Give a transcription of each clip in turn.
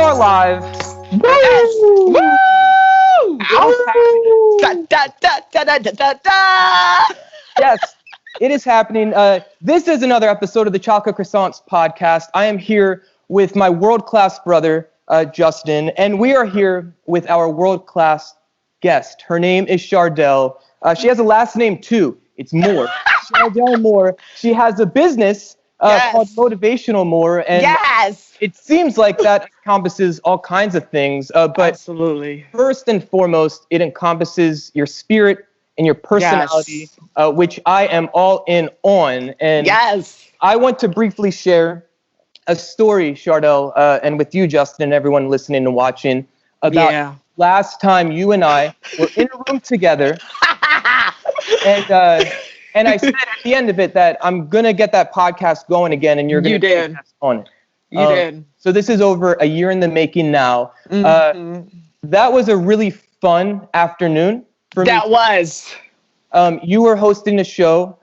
are live. Woo! Woo! Yes, it is happening. This is another episode of the Chocolate Croissants podcast. I am here with my world-class brother, Justin, and we are here with our world-class guest. Her name is Chardelle. She has a last name too. It's Moore. Chardelle Moore. She has a business called Motivational Moore, and it seems like that encompasses all kinds of things. But absolutely, first and foremost, it encompasses your spirit and your personality, which I am all in on. And I want to briefly share a story, Chardelle, and with you, Justin, and everyone listening and watching, about last time you and I were in a room together. And I said at the end of it that I'm going to get that podcast going again, and you're going to get on it. You did. So this is over a year in the making now. That was a really fun afternoon for me. That was. You were hosting a show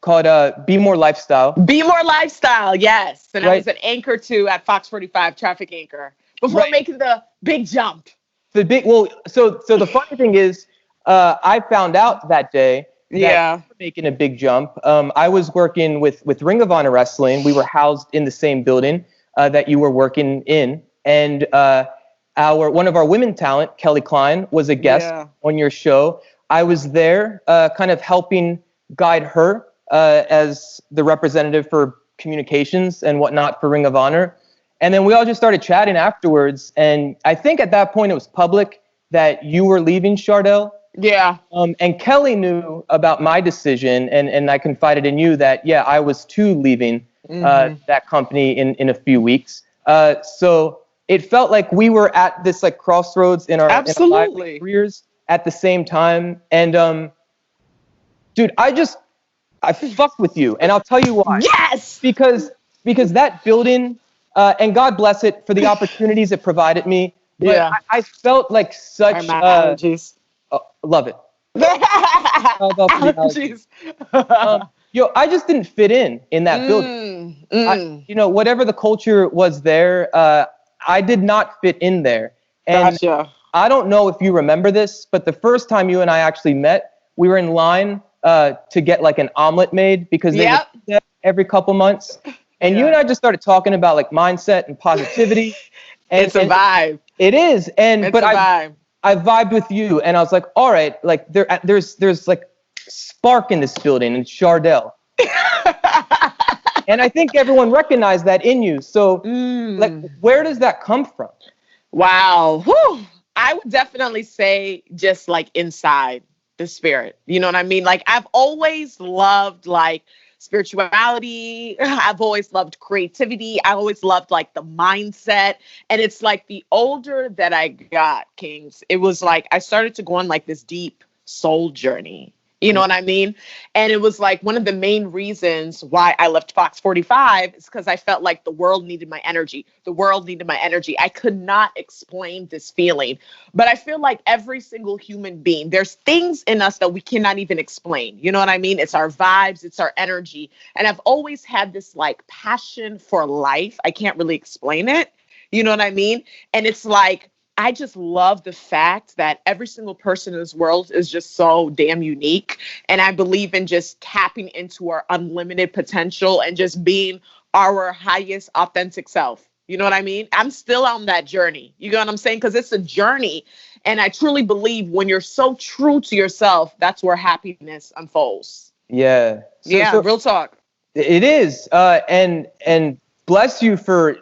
called BMORE Lifestyle. BMORE Lifestyle, yes. And I was an anchor too at FOX45, traffic anchor, before making the big jump. So the funny thing is, I found out that day that you were making a big jump. I was working with Ring of Honor Wrestling. We were housed in the same building that you were working in. And one of our women talent, Kelly Klein, was a guest on your show. I was there kind of helping guide her as the representative for communications and whatnot for Ring of Honor. And then we all just started chatting afterwards. And I think at that point it was public that you were leaving, Chardelle. Yeah. And Kelly knew about my decision, and I confided in you that, I was too leaving that company in a few weeks. So it felt like we were at this like crossroads in our careers at the same time. And dude, I fucked with you, and I'll tell you why. Yes! Because that building, and God bless it for the opportunities it provided me, but I felt like such allergies. Love it. Allergies. I just didn't fit in that building. Whatever the culture was there, I did not fit in there. And I don't know if you remember this, but the first time you and I actually met, we were in line to get like an omelet made because they would do that every couple months. And you and I just started talking about like mindset and positivity. And it's a vibe. It is. I vibed with you, and I was like, all right, like there's like spark in this building, and Chardelle. And I think everyone recognized that in you. So like, where does that come from? Wow. Whew. I would definitely say just like inside the spirit. You know what I mean? Like I've always loved like spirituality. I've always loved creativity. I always loved like the mindset. And it's like the older that I got, Kings, it was like I started to go on like this deep soul journey. You know what I mean? And it was like one of the main reasons why I left FOX45 is because I felt like the world needed my energy. The world needed my energy. I could not explain this feeling. But I feel like every single human being, there's things in us that we cannot even explain. You know what I mean? It's our vibes. It's our energy. And I've always had this like passion for life. I can't really explain it. You know what I mean? And it's like, I just love the fact that every single person in this world is just so damn unique. And I believe in just tapping into our unlimited potential and just being our highest authentic self. You know what I mean? I'm still on that journey. You know what I'm saying? Because it's a journey. And I truly believe when you're so true to yourself, that's where happiness unfolds. Yeah. So real talk. It is. And bless you for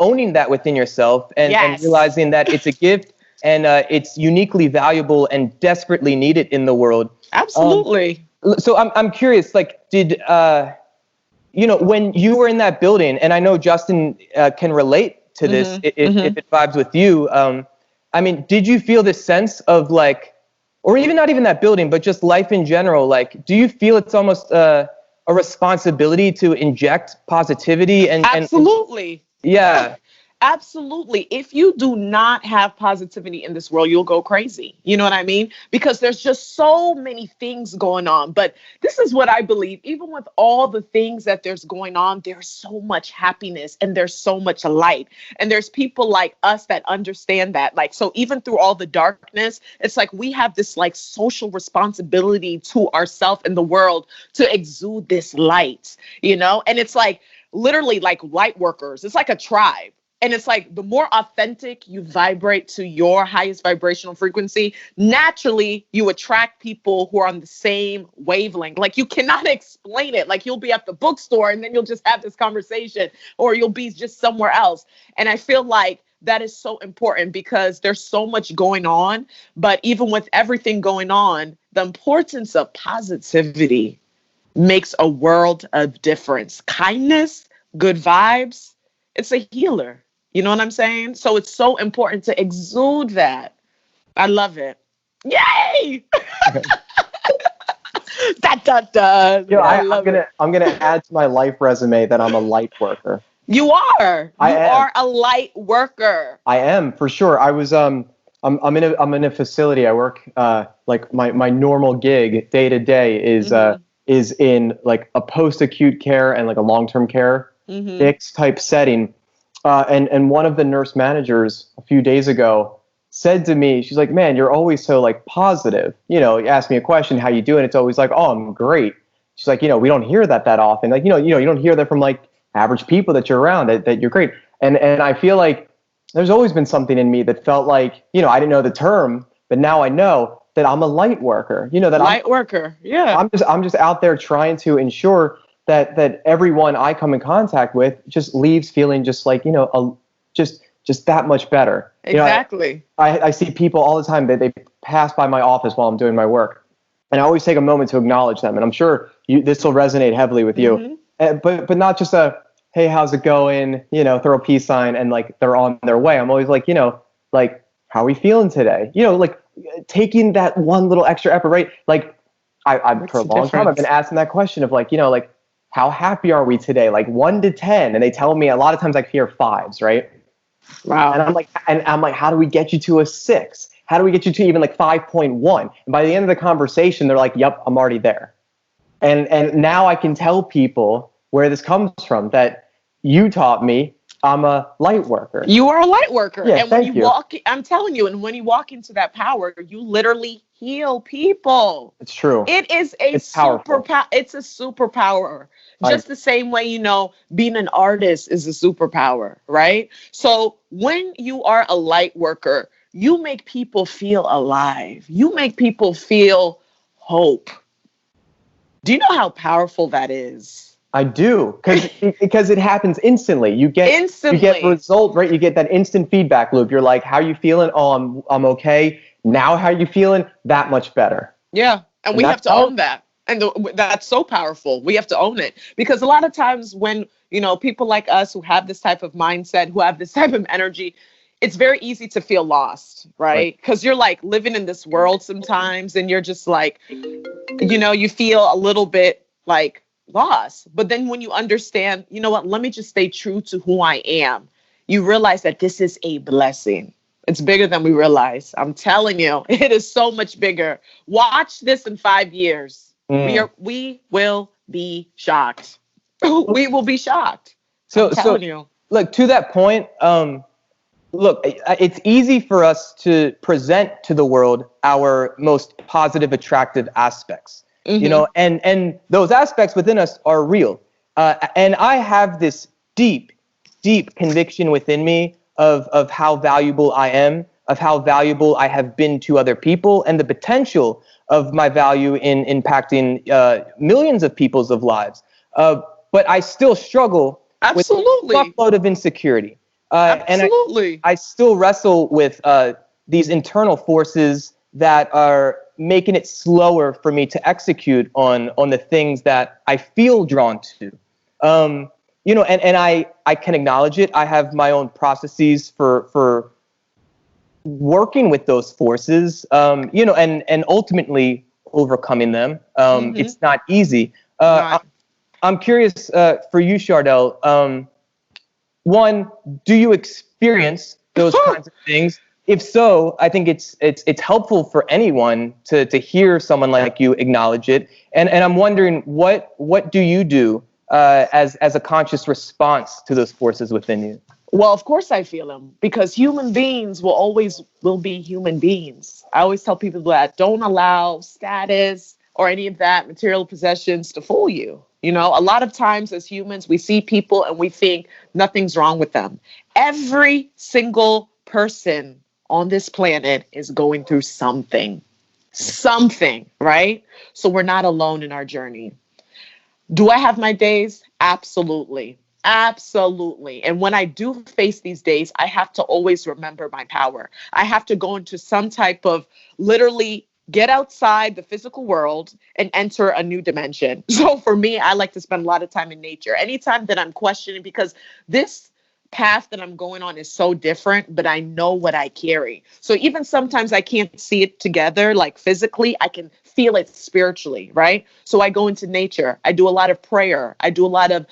owning that within yourself and realizing that it's a gift and it's uniquely valuable and desperately needed in the world. Absolutely. So I'm curious, like, did, when you were in that building, and I know Justin can relate to this if it vibes with you. I mean, did you feel this sense of like, or even not even that building, but just life in general? Like, do you feel it's almost a responsibility to inject positivity and absolutely. Yeah. Absolutely. If you do not have positivity in this world, you'll go crazy. You know what I mean? Because there's just so many things going on. But this is what I believe. Even with all the things that there's going on, there's so much happiness and there's so much light. And there's people like us that understand that. Like, so even through all the darkness, it's like we have this like social responsibility to ourselves and the world to exude this light, you know? And it's like literally like light workers. It's like a tribe. And it's like the more authentic you vibrate to your highest vibrational frequency, naturally you attract people who are on the same wavelength. Like you cannot explain it. Like you'll be at the bookstore and then you'll just have this conversation, or you'll be just somewhere else. And I feel like that is so important because there's so much going on. But even with everything going on, the importance of positivity makes a world of difference. Kindness, good vibes, it's a healer. You know what I'm saying? So it's so important to exude that. I love it. Yay! I'm gonna add to my life resume that I'm a light worker. You are. You are a light worker. I am, for sure. I was I'm in a facility. I work like my normal gig day to day is in like a post-acute care and like a long-term care fix type setting. And one of the nurse managers a few days ago said to me, she's like, man, you're always so like positive. You know, you ask me a question, how you doing? It's always like, oh, I'm great. She's like, you know, we don't hear that often. Like, you don't hear that from like average people that you're around, that you're great. And I feel like there's always been something in me that felt like, you know, I didn't know the term, but now I know that I'm a light worker. You know, that light worker. Yeah. I'm just out there trying to ensure that everyone I come in contact with just leaves feeling just like, you know, just that much better. Exactly. You know, I see people all the time that they pass by my office while I'm doing my work. And I always take a moment to acknowledge them. And I'm sure this will resonate heavily with you. But not just a, hey, how's it going? You know, throw a peace sign and like they're on their way. I'm always like, you know, like, how are we feeling today? You know, like taking that one little extra effort, right? Like I for a long time, I've been asking that question of like, you know, like, how happy are we today? Like 1 to 10. And they tell me a lot of times I hear 5s, right? Wow. And I'm like, how do we get you to a 6? How do we get you to even like 5.1? And by the end of the conversation, they're like, yep, I'm already there. And now I can tell people where this comes from, that you taught me I'm a light worker. You are a light worker. Yeah, and when you walk, I'm telling you, and when you walk into that power, you literally heal people. It's true. It is a superpower. It's a superpower. Just the same way, you know, being an artist is a superpower, right? So when you are a light worker, you make people feel alive. You make people feel hope. Do you know how powerful that is? I do, because it happens instantly. You get result, right? You get that instant feedback loop. You're like, how you feeling? Oh, I'm okay. Now, how you feeling? That much better. Yeah, and we have to own that. And that's so powerful. We have to own it, because a lot of times when, you know, people like us who have this type of mindset, who have this type of energy, it's very easy to feel lost, right? Because you're like living in this world sometimes and you're just like, you know, you feel a little bit like lost. But then when you understand, you know what, let me just stay true to who I am, you realize that this is a blessing. It's bigger than we realize. I'm telling you, it is so much bigger. Watch this in 5 years. We will be shocked. We will be shocked. I'm telling you. Look, to that point, look, it's easy for us to present to the world our most positive, attractive aspects. You know, and those aspects within us are real. And I have this deep conviction within me of how valuable I am, of how valuable I have been to other people, and the potential of my value in impacting millions of people's lives. But I still struggle with a fuckload of insecurity. And I still wrestle with these internal forces that are making it slower for me to execute on the things that I feel drawn to. You know, and I can acknowledge it. I have my own processes for working with those forces, you know, and ultimately overcoming them. It's not easy. I'm curious for you, Chardelle. One, do you experience those kinds of things. If so, I think it's helpful for anyone to hear someone like you acknowledge it. And I'm wondering, what do you do as a conscious response to those forces within you? Well, of course I feel them, because human beings will be human beings. I always tell people that don't allow status or any of that material possessions to fool you. You know, a lot of times as humans, we see people and we think nothing's wrong with them. Every single person on this planet is going through something, right? So we're not alone in our journey. Do I have my days? Absolutely. Absolutely. And when I do face these days, I have to always remember my power. I have to go into some type of literally get outside the physical world and enter a new dimension. So for me, I like to spend a lot of time in nature. Anytime that I'm questioning, because this path that I'm going on is so different, but I know what I carry. So even sometimes I can't see it together, like physically, I can feel it spiritually, right? So I go into nature. I do a lot of prayer. I do a lot of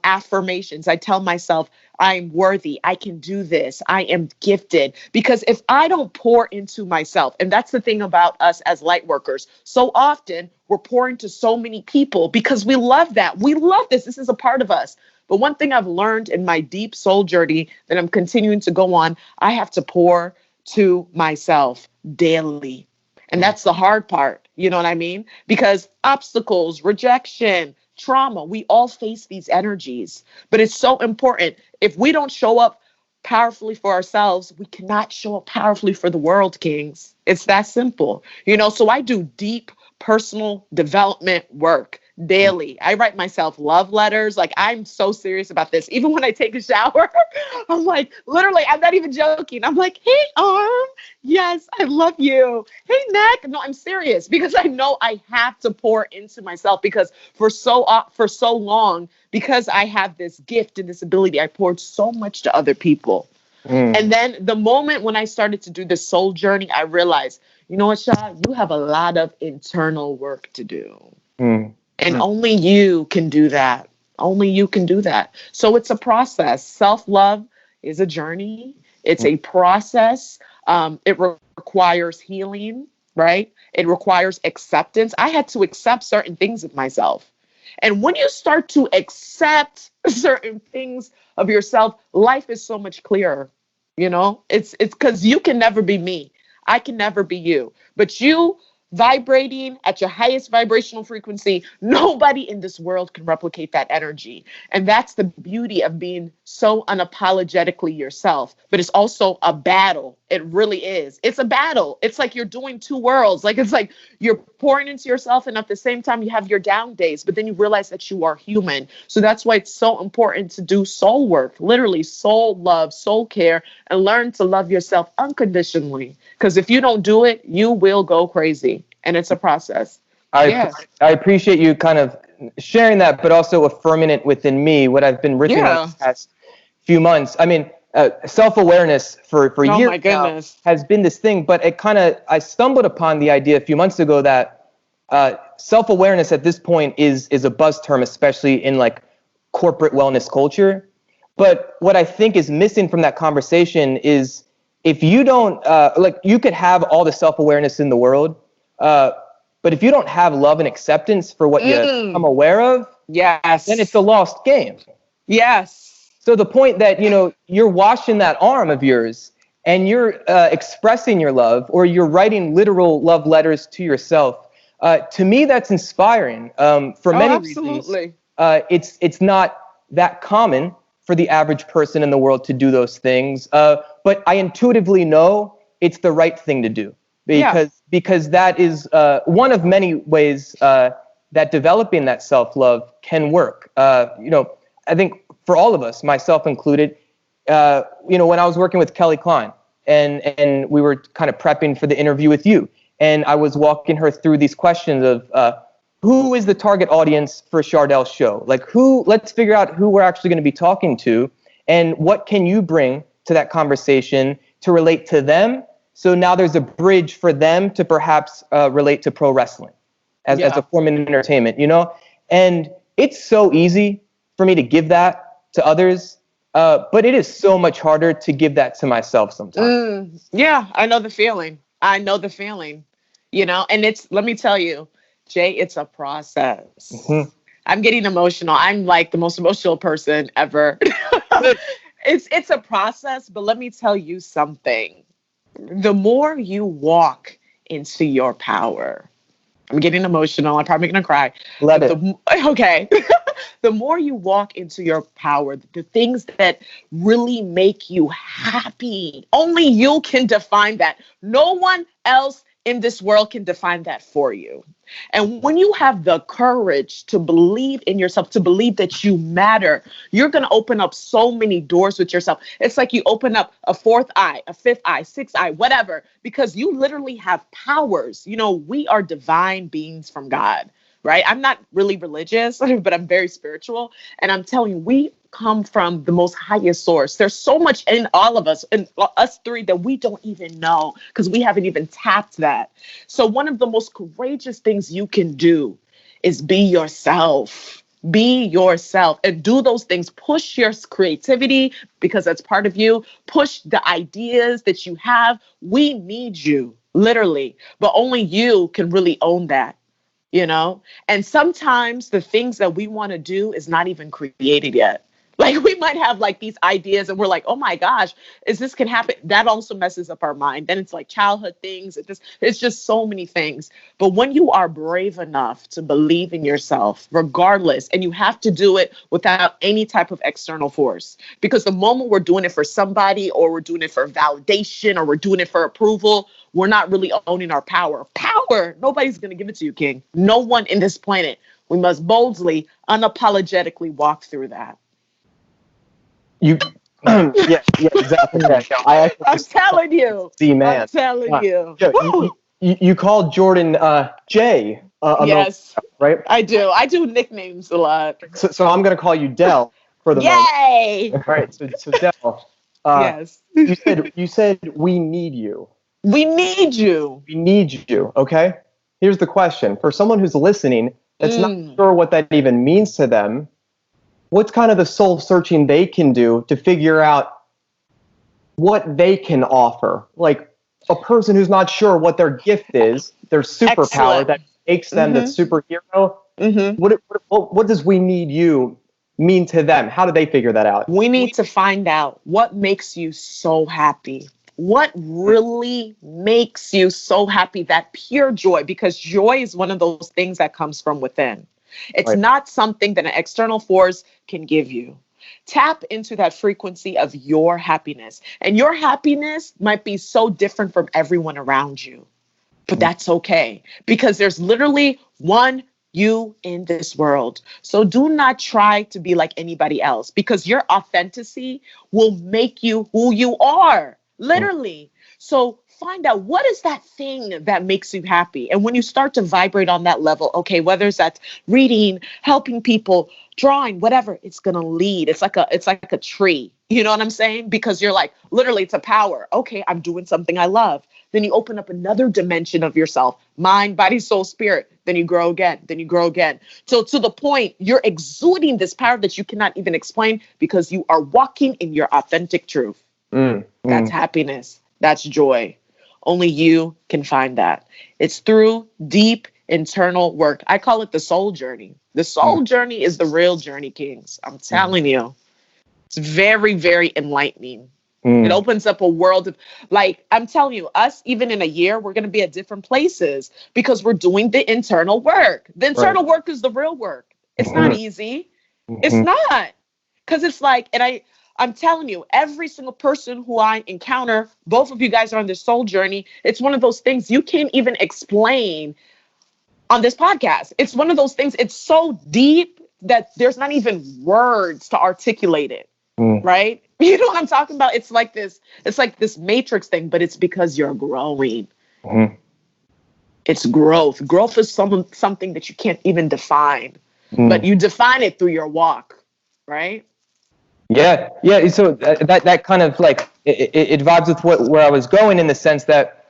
affirmations. I tell myself, I'm worthy. I can do this. I am gifted. Because if I don't pour into myself, and that's the thing about us as light workers, so often we're pouring to so many people because we love that. We love this. This is a part of us. But one thing I've learned in my deep soul journey that I'm continuing to go on, I have to pour to myself daily. And that's the hard part. You know what I mean? Because obstacles, rejection, trauma, we all face these energies. But it's so important. If we don't show up powerfully for ourselves, we cannot show up powerfully for the world, kings. It's that simple. You know, so I do deep personal development work daily. I write myself love letters. Like, I'm so serious about this. Even when I take a shower, I'm like, literally, I'm not even joking. I'm like, hey, arm. Yes, I love you. Hey, neck. No, I'm serious, because I know I have to pour into myself, because for so long, because I have this gift and this ability, I poured so much to other people. And then the moment when I started to do the soul journey, I realized, you know what, Shah, you have a lot of internal work to do. And only you can do that. Only you can do that. So it's a process. Self-love is a journey. It's a process. It requires healing, right? It requires acceptance. I had to accept certain things of myself. And when you start to accept certain things of yourself, life is so much clearer. You know, it's because you can never be me. I can never be you. But you vibrating at your highest vibrational frequency, nobody in this world can replicate that energy. And that's the beauty of being so unapologetically yourself. But it's also a battle. It really is. It's a battle. It's like you're doing two worlds. Like, it's like you're pouring into yourself, and at the same time you have your down days, but then you realize that you are human. So that's why it's so important to do soul work, literally soul love, soul care, and learn to love yourself unconditionally. Because if you don't do it, you will go crazy. And it's a process. I appreciate you kind of sharing that, but also affirming it within me, what I've been riffing on the past few months. I mean, self-awareness for years now has been this thing, but I stumbled upon the idea a few months ago that self-awareness at this point is a buzz term, especially in like corporate wellness culture. But what I think is missing from that conversation is, if you don't, you could have all the self-awareness in the world, but if you don't have love and acceptance for what you become aware of, then it's a lost game. Yes. So the point that, you know, you're washing that arm of yours and you're expressing your love, or you're writing literal love letters to yourself, to me, that's inspiring. For many reasons, it's not that common for the average person in the world to do those things. But I intuitively know it's the right thing to do, because that is one of many ways that developing that self-love can work. You know, I think for all of us, myself included, you know, when I was working with Kelly Klein and we were kind of prepping for the interview with you, and I was walking her through these questions of who is the target audience for Chardelle's show? Like, let's figure out who we're actually going to be talking to, and what can you bring to that conversation to relate to them. So now there's a bridge for them to perhaps relate to pro wrestling as a form of entertainment, you know? And it's so easy for me to give that to others. But it is so much harder to give that to myself sometimes. Yeah, I know the feeling. And let me tell you, Jay, it's a process. Mm-hmm. I'm getting emotional. I'm like the most emotional person ever. It's a process, but let me tell you something. The more you walk into your power, I'm getting emotional. I'm probably going to cry. Okay. The more you walk into your power, the things that really make you happy, only you can define that. No one else in this world can define that for you. And when you have the courage to believe in yourself, to believe that you matter, you're going to open up so many doors with yourself. It's like you open up a fourth eye, a fifth eye, sixth eye, whatever, because you literally have powers. We are divine beings from God, right? I'm not really religious, but I'm very spiritual. And I'm telling you, we come from the most highest source. There's so much in all of us, in us three, that we don't even know because we haven't even tapped that. So one of the most courageous things you can do is be yourself. Be yourself and do those things. Push your creativity because that's part of you. Push the ideas that you have. We need you, literally, but only you can really own that. And sometimes the things that we want to do is not even created yet. Like we might have like these ideas and we're like, oh my gosh, this can happen? That also messes up our mind. Then it's like childhood things. It's just so many things. But when you are brave enough to believe in yourself, regardless, and you have to do it without any type of external force, because the moment we're doing it for somebody or we're doing it for validation or we're doing it for approval, we're not really owning our power. Power, nobody's going to give it to you, King. No one in this planet. We must boldly, unapologetically walk through that. Yeah, exactly. I'm telling you. Man. I'm telling you. You called Jordan Jay. Yes, right? I do. I do nicknames a lot. So I'm going to call you Dell for the Yay! moment. All right. So Dell. Yes. You said we need you. We need you. We need you. Okay. Here's the question for someone who's listening that's not sure what that even means to them. What's kind of the soul searching they can do to figure out what they can offer? Like a person who's not sure what their gift is, their superpower that makes them the superhero. What does we need you mean to them? How do they figure that out? We need to find out what makes you so happy. What really makes you so happy? That pure joy, because joy is one of those things that comes from within. It's not something that an external force can give you. Tap into that frequency of your happiness. And your happiness might be so different from everyone around you. But that's okay, because there's literally one you in this world. So do not try to be like anybody else, because your authenticity will make you who you are, literally. So find out what is that thing that makes you happy. And when you start to vibrate on that level, okay, whether it's that reading, helping people, drawing, whatever, it's going to lead. It's like a tree. You know what I'm saying? Because you're like, literally, it's a power. Okay, I'm doing something I love. Then you open up another dimension of yourself, mind, body, soul, spirit. Then you grow again. Then you grow again. So to the point, you're exuding this power that you cannot even explain because you are walking in your authentic truth. That's happiness. That's joy. Only you can find that. It's through deep internal work. I call it the soul journey. The soul journey is the real journey, Kings. I'm telling you. It's very, very enlightening. It opens up a world of, like, I'm telling you, us, even in a year, we're going to be at different places because we're doing the internal work. The internal work is the real work. It's not easy. It's not. Because it's like, and I'm telling you, every single person who I encounter, both of you guys are on this soul journey. It's one of those things you can't even explain on this podcast. It's one of those things. It's so deep that there's not even words to articulate it. Right? You know what I'm talking about? It's like this matrix thing, but it's because you're growing. It's growth. Growth is something that you can't even define, but you define it through your walk. Right? Yeah. So that kind of like it vibes with where I was going, in the sense that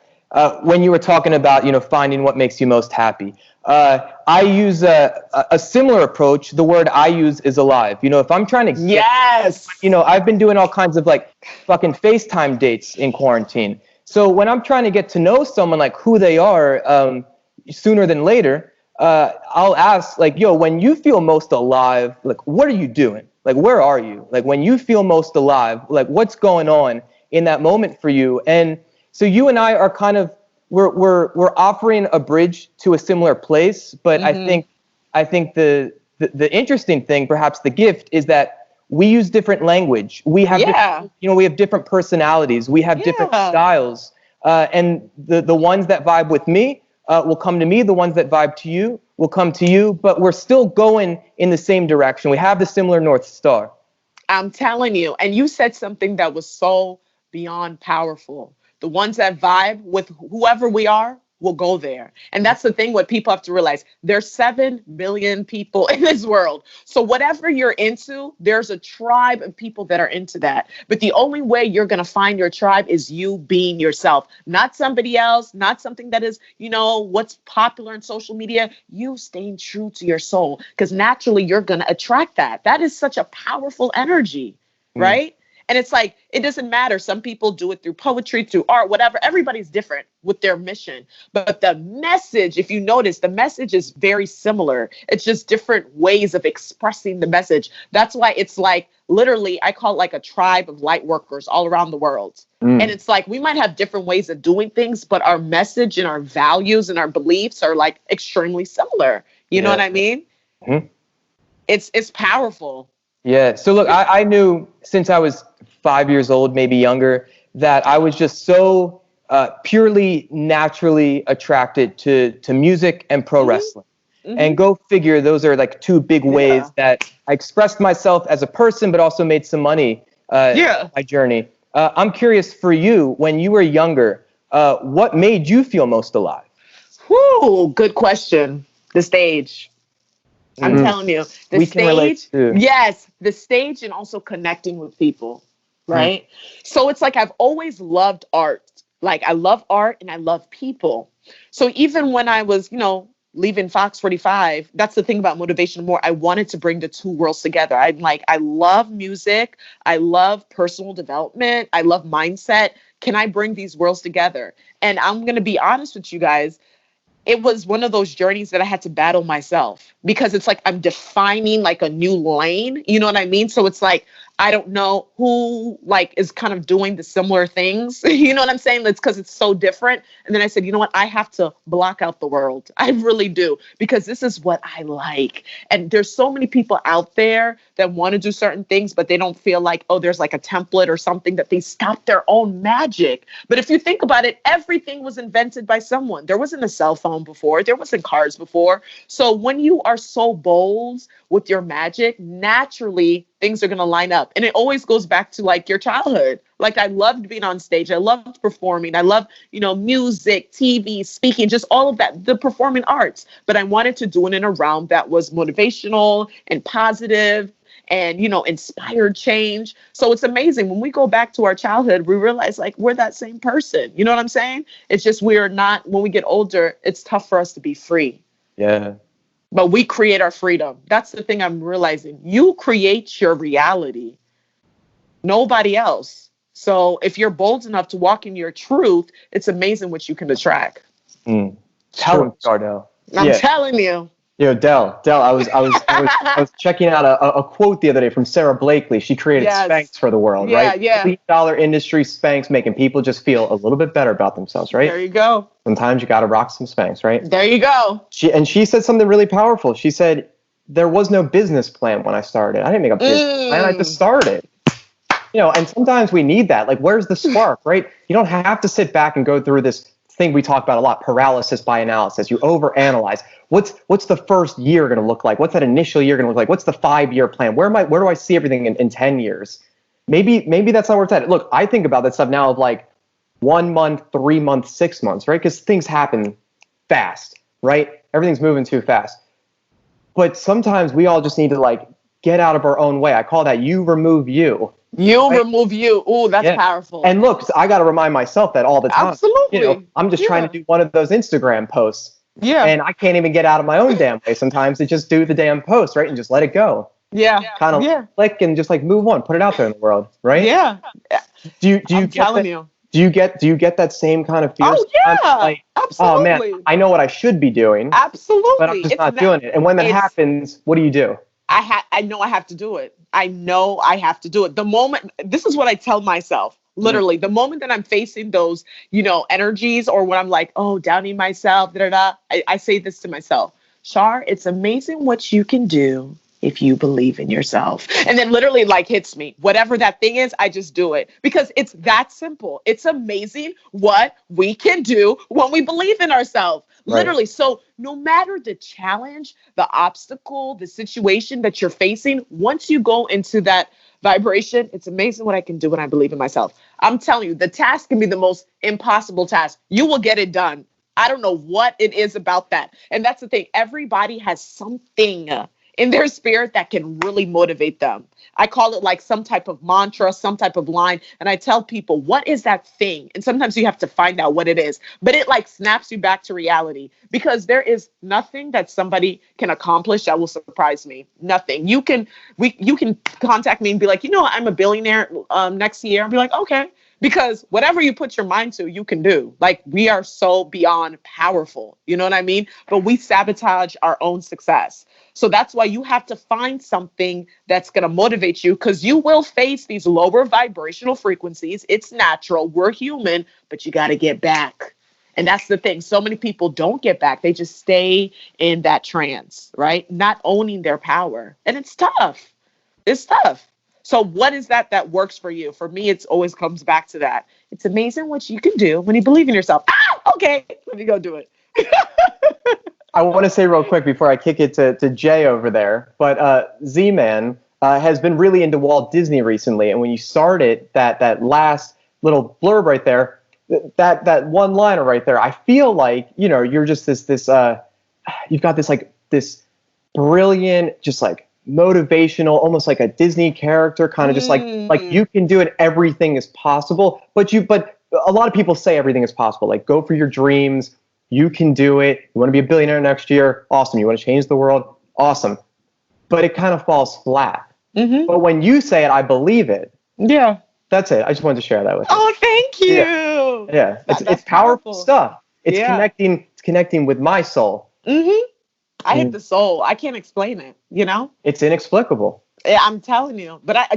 when you were talking about, finding what makes you most happy, I use a similar approach. The word I use is alive. You know, if I'm trying to Yes. You know, I've been doing all kinds of like fucking FaceTime dates in quarantine. So when I'm trying to get to know someone, like who they are, sooner than later, I'll ask like, yo, when you feel most alive, like, what are you doing? Like, where are you? Like, when you feel most alive, like, what's going on in that moment for you? And so you and I are kind of, we're offering a bridge to a similar place. But I think the interesting thing, perhaps the gift, is that we use different language. We have, we have different personalities. We have different styles. And the ones that vibe with me will come to me. The ones that vibe to you will come to you. But we're still going in the same direction. We have the similar North Star. I'm telling you. And you said something that was so beyond powerful. The ones that vibe with whoever we are will go there. And that's the thing what people have to realize. There's 7 billion people in this world. So whatever you're into, there's a tribe of people that are into that. But the only way you're going to find your tribe is you being yourself, not somebody else, not something that is, you know, what's popular in social media. You staying true to your soul, because naturally you're going to attract that. That is such a powerful energy, right? And it's like, it doesn't matter. Some people do it through poetry, through art, whatever. Everybody's different with their mission. But the message, if you notice, the message is very similar. It's just different ways of expressing the message. That's why it's like, literally, I call it like a tribe of light workers all around the world. And it's like, we might have different ways of doing things, but our message and our values and our beliefs are like extremely similar. You know what I mean? It's powerful. Yeah. So look, I knew since I was 5 years old, maybe younger, that I was just so purely naturally attracted to music and pro wrestling. And go figure, those are like 2 big ways that I expressed myself as a person, but also made some money in my journey. I'm curious, for you, when you were younger, what made you feel most alive? Whew, good question. The stage. I'm telling you, the stage, yes, the stage, and also connecting with people, right? So it's like, I've always loved art. Like, I love art and I love people. So even when I was, you know, leaving FOX45, that's the thing about Motivational Moore. I wanted to bring the 2 worlds together. I'm like, I love music. I love personal development. I love mindset. Can I bring these worlds together? And I'm going to be honest with you guys. It was one of those journeys that I had to battle myself, because it's like I'm defining like a new lane. You know what I mean? So it's like, I don't know who like is kind of doing the similar things. You know what I'm saying? That's because it's so different. And then I said, you know what? I have to block out the world. I really do, because this is what I like. And there's so many people out there that want to do certain things, but they don't feel like, oh, there's like a template or something, that they stop their own magic. But if you think about it, everything was invented by someone. There wasn't a cell phone before. There wasn't cars before. So when you are so bold with your magic, naturally things are going to line up. And it always goes back to like your childhood. Like, I loved being on stage. I loved performing. I loved, you know, music, TV, speaking, just all of that, the performing arts. But I wanted to do it in a realm that was motivational and positive and, you know, inspired change. So it's amazing. When we go back to our childhood, we realize like we're that same person. You know what I'm saying? It's just, we're not, when we get older, it's tough for us to be free. Yeah. But we create our freedom. That's the thing I'm realizing. You create your reality. Nobody else. So if you're bold enough to walk in your truth, it's amazing what you can attract. Tell him, Chardelle. I'm telling you. Yo, Del, I was checking out a quote the other day from Sarah Blakely. She created Spanx for the world, right? $8 industry Spanx, making people just feel a little bit better about themselves, right? There you go. Sometimes you got to rock some Spanx, right? There you go. She said something really powerful. She said, there was no business plan when I started. I didn't make a business plan. I just started. You know, and sometimes we need that. Like, where's the spark, right? You don't have to sit back and go through this thing we talk about a lot, paralysis by analysis. You overanalyze. What's the first year going to look like? What's that initial year going to look like? What's the 5-year plan? Where do I see everything in 10 years? Maybe that's not where it's at. Look, I think about that stuff now of like 1 month, 3 months, 6 months, right? Because things happen fast, right? Everything's moving too fast. But sometimes we all just need to like get out of our own way. I call that you remove you. Remove you. Oh, that's powerful. And look, I got to remind myself that all the time. Absolutely. You know, I'm just trying to do one of those Instagram posts. Yeah. And I can't even get out of my own damn way sometimes to just do the damn post, right? And just let it go. Yeah. Kind of click and just like move on, put it out there in the world, right? Yeah. Do you I'm get telling that, you. Do you get that same kind of fear? Oh yeah. Like, absolutely. oh man, I know what I should be doing. Absolutely. But I'm just not doing it. And when that happens, what do? I know I have to do it. I know I have to do it. The moment, this is what I tell myself, literally, the moment that I'm facing those, energies, or when I'm like, oh, doubting myself, I say this to myself, Char, it's amazing what you can do if you believe in yourself. And then literally like hits me, whatever that thing is, I just do it because it's that simple. It's amazing what we can do when we believe in ourselves. Right. Literally. So no matter the challenge, the obstacle, the situation that you're facing, once you go into that vibration, it's amazing what I can do when I believe in myself. I'm telling you, the task can be the most impossible task. You will get it done. I don't know what it is about that. And that's the thing. Everybody has something in their spirit that can really motivate them. I call it like some type of mantra, some type of line. And I tell people, what is that thing? And sometimes you have to find out what it is, but it like snaps you back to reality because there is nothing that somebody can accomplish that will surprise me. Nothing. You can contact me and be like, I'm a billionaire next year. I'll be like, okay. Because whatever you put your mind to, you can do. Like, we are so beyond powerful. You know what I mean? But we sabotage our own success. So that's why you have to find something that's going to motivate you, because you will face these lower vibrational frequencies. It's natural. We're human, but you got to get back. And that's the thing. So many people don't get back. They just stay in that trance, right? Not owning their power. And it's tough. It's tough. So what is that works for you? For me, it always comes back to that. It's amazing what you can do when you believe in yourself. Okay, let me go do it. I want to say real quick before I kick it to Jay over there, but Z-Man has been really into Walt Disney recently. And when you started that last little blurb right there, that one liner right there, I feel like, you're just this you've got this brilliant, just like motivational, almost like a Disney character, kind of just like you can do it, everything is possible. But a lot of people say everything is possible. Like, go for your dreams, you can do it. You want to be a billionaire next year, awesome. You want to change the world, awesome. But it kind of falls flat. Mm-hmm. But when you say it, I believe it. Yeah, that's it. I just wanted to share that with you. Oh, thank you. Yeah. It's powerful stuff. It's connecting with my soul. Mm-hmm. I hit the soul. I can't explain it, It's inexplicable. I'm telling you. But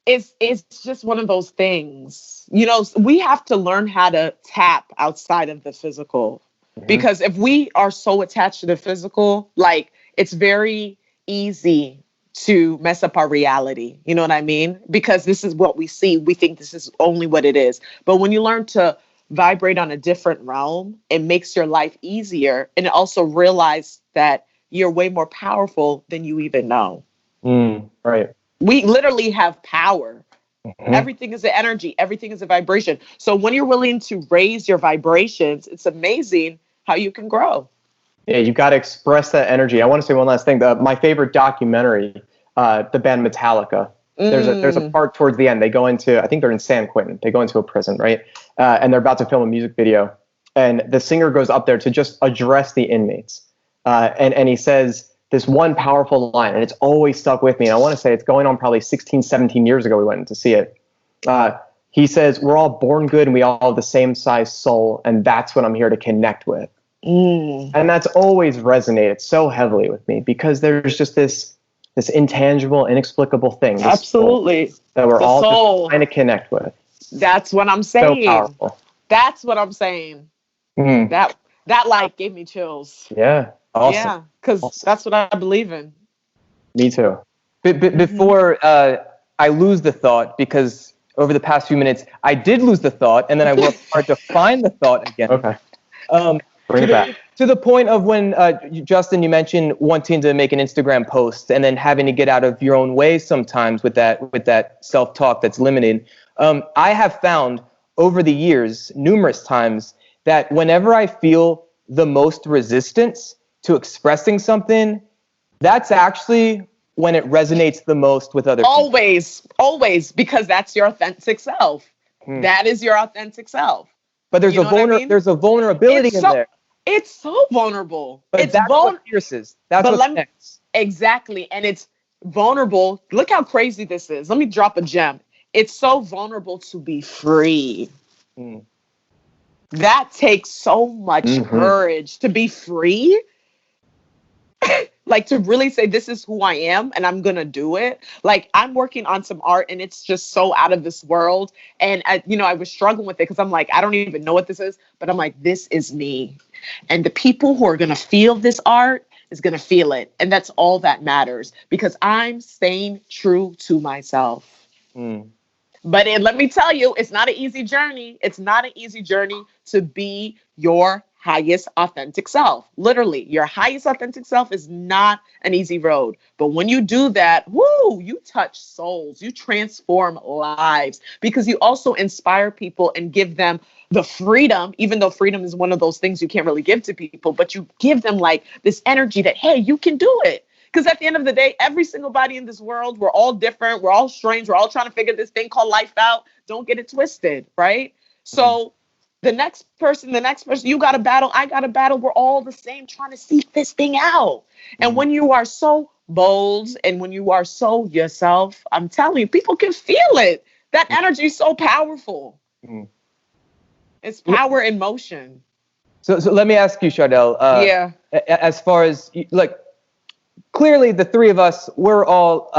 it's just one of those things. We have to learn how to tap outside of the physical. Mm-hmm. Because if we are so attached to the physical, like, it's very easy to mess up our reality. You know what I mean? Because this is what we see. We think this is only what it is. But when you learn to vibrate on a different realm, it makes your life easier. And also realize that you're way more powerful than you even know. Right. We literally have power. Mm-hmm. Everything is an energy. Everything is a vibration. So when you're willing to raise your vibrations, it's amazing how you can grow. Yeah, you've got to express that energy. I want to say one last thing. My favorite documentary, the band Metallica. There's a part towards the end. They go into, I think they're in San Quentin. They go into a prison, right? And they're about to film a music video. And the singer goes up there to just address the inmates. And he says this one powerful line, and it's always stuck with me. And I want to say it's going on probably 16, 17 years ago we went to see it. He says, we're all born good and we all have the same size soul. And that's what I'm here to connect with. And that's always resonated so heavily with me, because there's just this intangible, inexplicable thing. Absolutely. That we're all just trying to connect with. That's what I'm saying. So powerful. That's what I'm saying. That like gave me chills. Yeah. Awesome. Yeah, because that's what I believe in. Me too. Before I lose the thought, because over the past few minutes, I did lose the thought, and then I worked hard to find the thought again. Okay. Bring it back. To the point of when, Justin, you mentioned wanting to make an Instagram post and then having to get out of your own way sometimes with that self-talk that's limited. I have found over the years, numerous times, that whenever I feel the most resistance to expressing something, that's actually when it resonates the most with other people. Always, because that's your authentic self. That is your authentic self. But there's there's a vulnerability in there. It's so vulnerable. But It's that's what pierces. That's what connects. Exactly. And it's vulnerable. Look how crazy this is. Let me drop a gem. It's so vulnerable to be free. Mm. That takes so much courage to be free. Like to really say, this is who I am and I'm going to do it. Like I'm working on some art and it's just so out of this world. And, I was struggling with it because I'm like, I don't even know what this is. But I'm like, this is me. And the people who are going to feel this art is going to feel it. And that's all that matters because I'm staying true to myself. Mm. But let me tell you, it's not an easy journey. It's not an easy journey to be your highest authentic self. Literally, your highest authentic self is not an easy road. But when you do that, you touch souls, you transform lives because you also inspire people and give them the freedom, even though freedom is one of those things you can't really give to people, but you give them like this energy that, hey, you can do it. Because at the end of the day, every single body in this world, we're all different. We're all strange. We're all trying to figure this thing called life out. Don't get it twisted, right? So the next person, you got a battle, I got a battle. We're all the same trying to seek this thing out. And when you are so bold and when you are so yourself, I'm telling you, people can feel it. That energy is so powerful. It's power in motion. So let me ask you, Chardelle. As far as like, clearly the three of us, we're all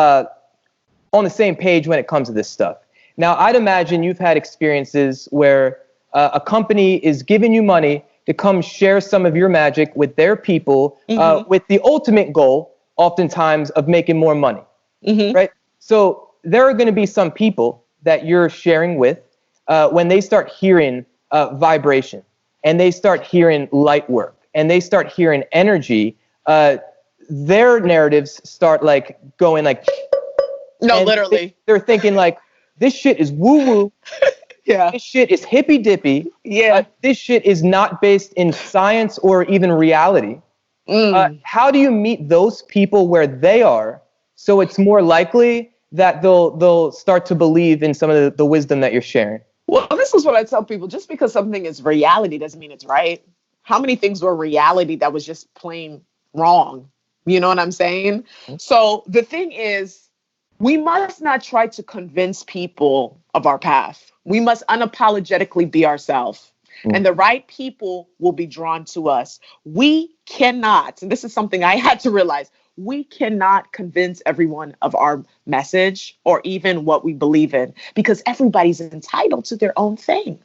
on the same page when it comes to this stuff. Now, I'd imagine you've had experiences where a company is giving you money to come share some of your magic with their people with the ultimate goal, oftentimes, of making more money, right? So there are going to be some people that you're sharing with when they start hearing vibration and they start hearing light work and they start hearing energy, their narratives start like going like, no, literally. They're thinking like, this shit is woo-woo. Yeah. This shit is hippy-dippy. Yeah. This shit is not based in science or even reality. How do you meet those people where they are so it's more likely that they'll start to believe in some of the wisdom that you're sharing? Well, this is what I tell people. Just because something is reality doesn't mean it's right. How many things were reality that was just plain wrong? You know what I'm saying? So the thing is, we must not try to convince people of our path. We must unapologetically be ourselves. And the right people will be drawn to us. We cannot, and this is something I had to realize, we cannot convince everyone of our message or even what we believe in because everybody's entitled to their own thing.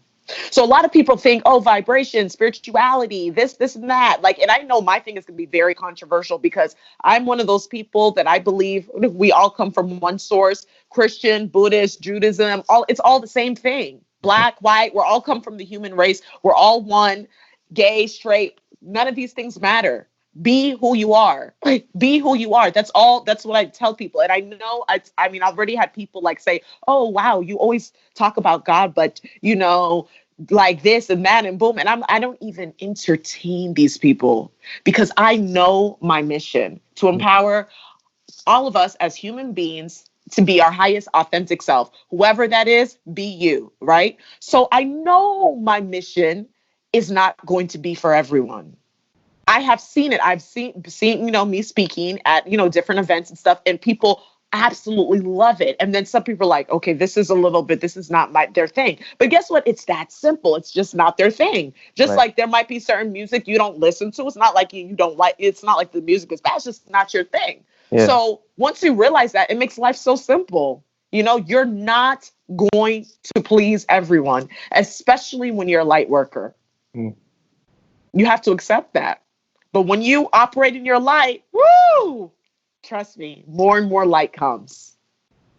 So a lot of people think, oh, vibration, spirituality, this and that. Like, and I know my thing is going to be very controversial because I'm one of those people that I believe we all come from one source, Christian, Buddhist, Judaism, it's all the same thing. Black, white, we're all come from the human race. We're all one, gay, straight. None of these things matter. Be who you are. Be who you are. That's all. That's what I tell people. And I know, I've already had people like say, oh, wow, you always talk about God, but like this and that and boom. And I don't even entertain these people because I know my mission to empower all of us as human beings to be our highest authentic self. Whoever that is, be you, right? So I know my mission is not going to be for everyone. I have seen it. I've seen, me speaking at, different events and stuff, and people absolutely love it. And then some people are like, okay, this is not their thing. But guess what? It's that simple. It's just not their thing. Just right. Like there might be certain music you don't listen to. It's not like you don't like, it's not like the music is bad. It's just not your thing. Yeah. So once you realize that, it makes life so simple. You're not going to please everyone, especially when you're a light worker. You have to accept that. But when you operate in your light, woo, trust me, more and more light comes.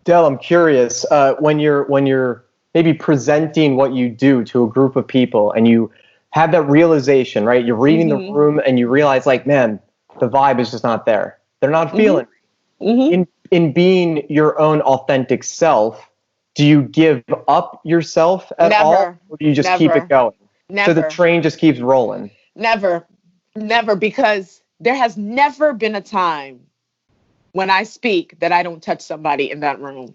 Del, I'm curious, when you're maybe presenting what you do to a group of people and you have that realization, right? You're reading the room and you realize like, man, the vibe is just not there. They're not feeling it. In being your own authentic self, do you give up yourself at all? Or do you just keep it going? Never. So the train just keeps rolling? Never, because there has never been a time when I speak that I don't touch somebody in that room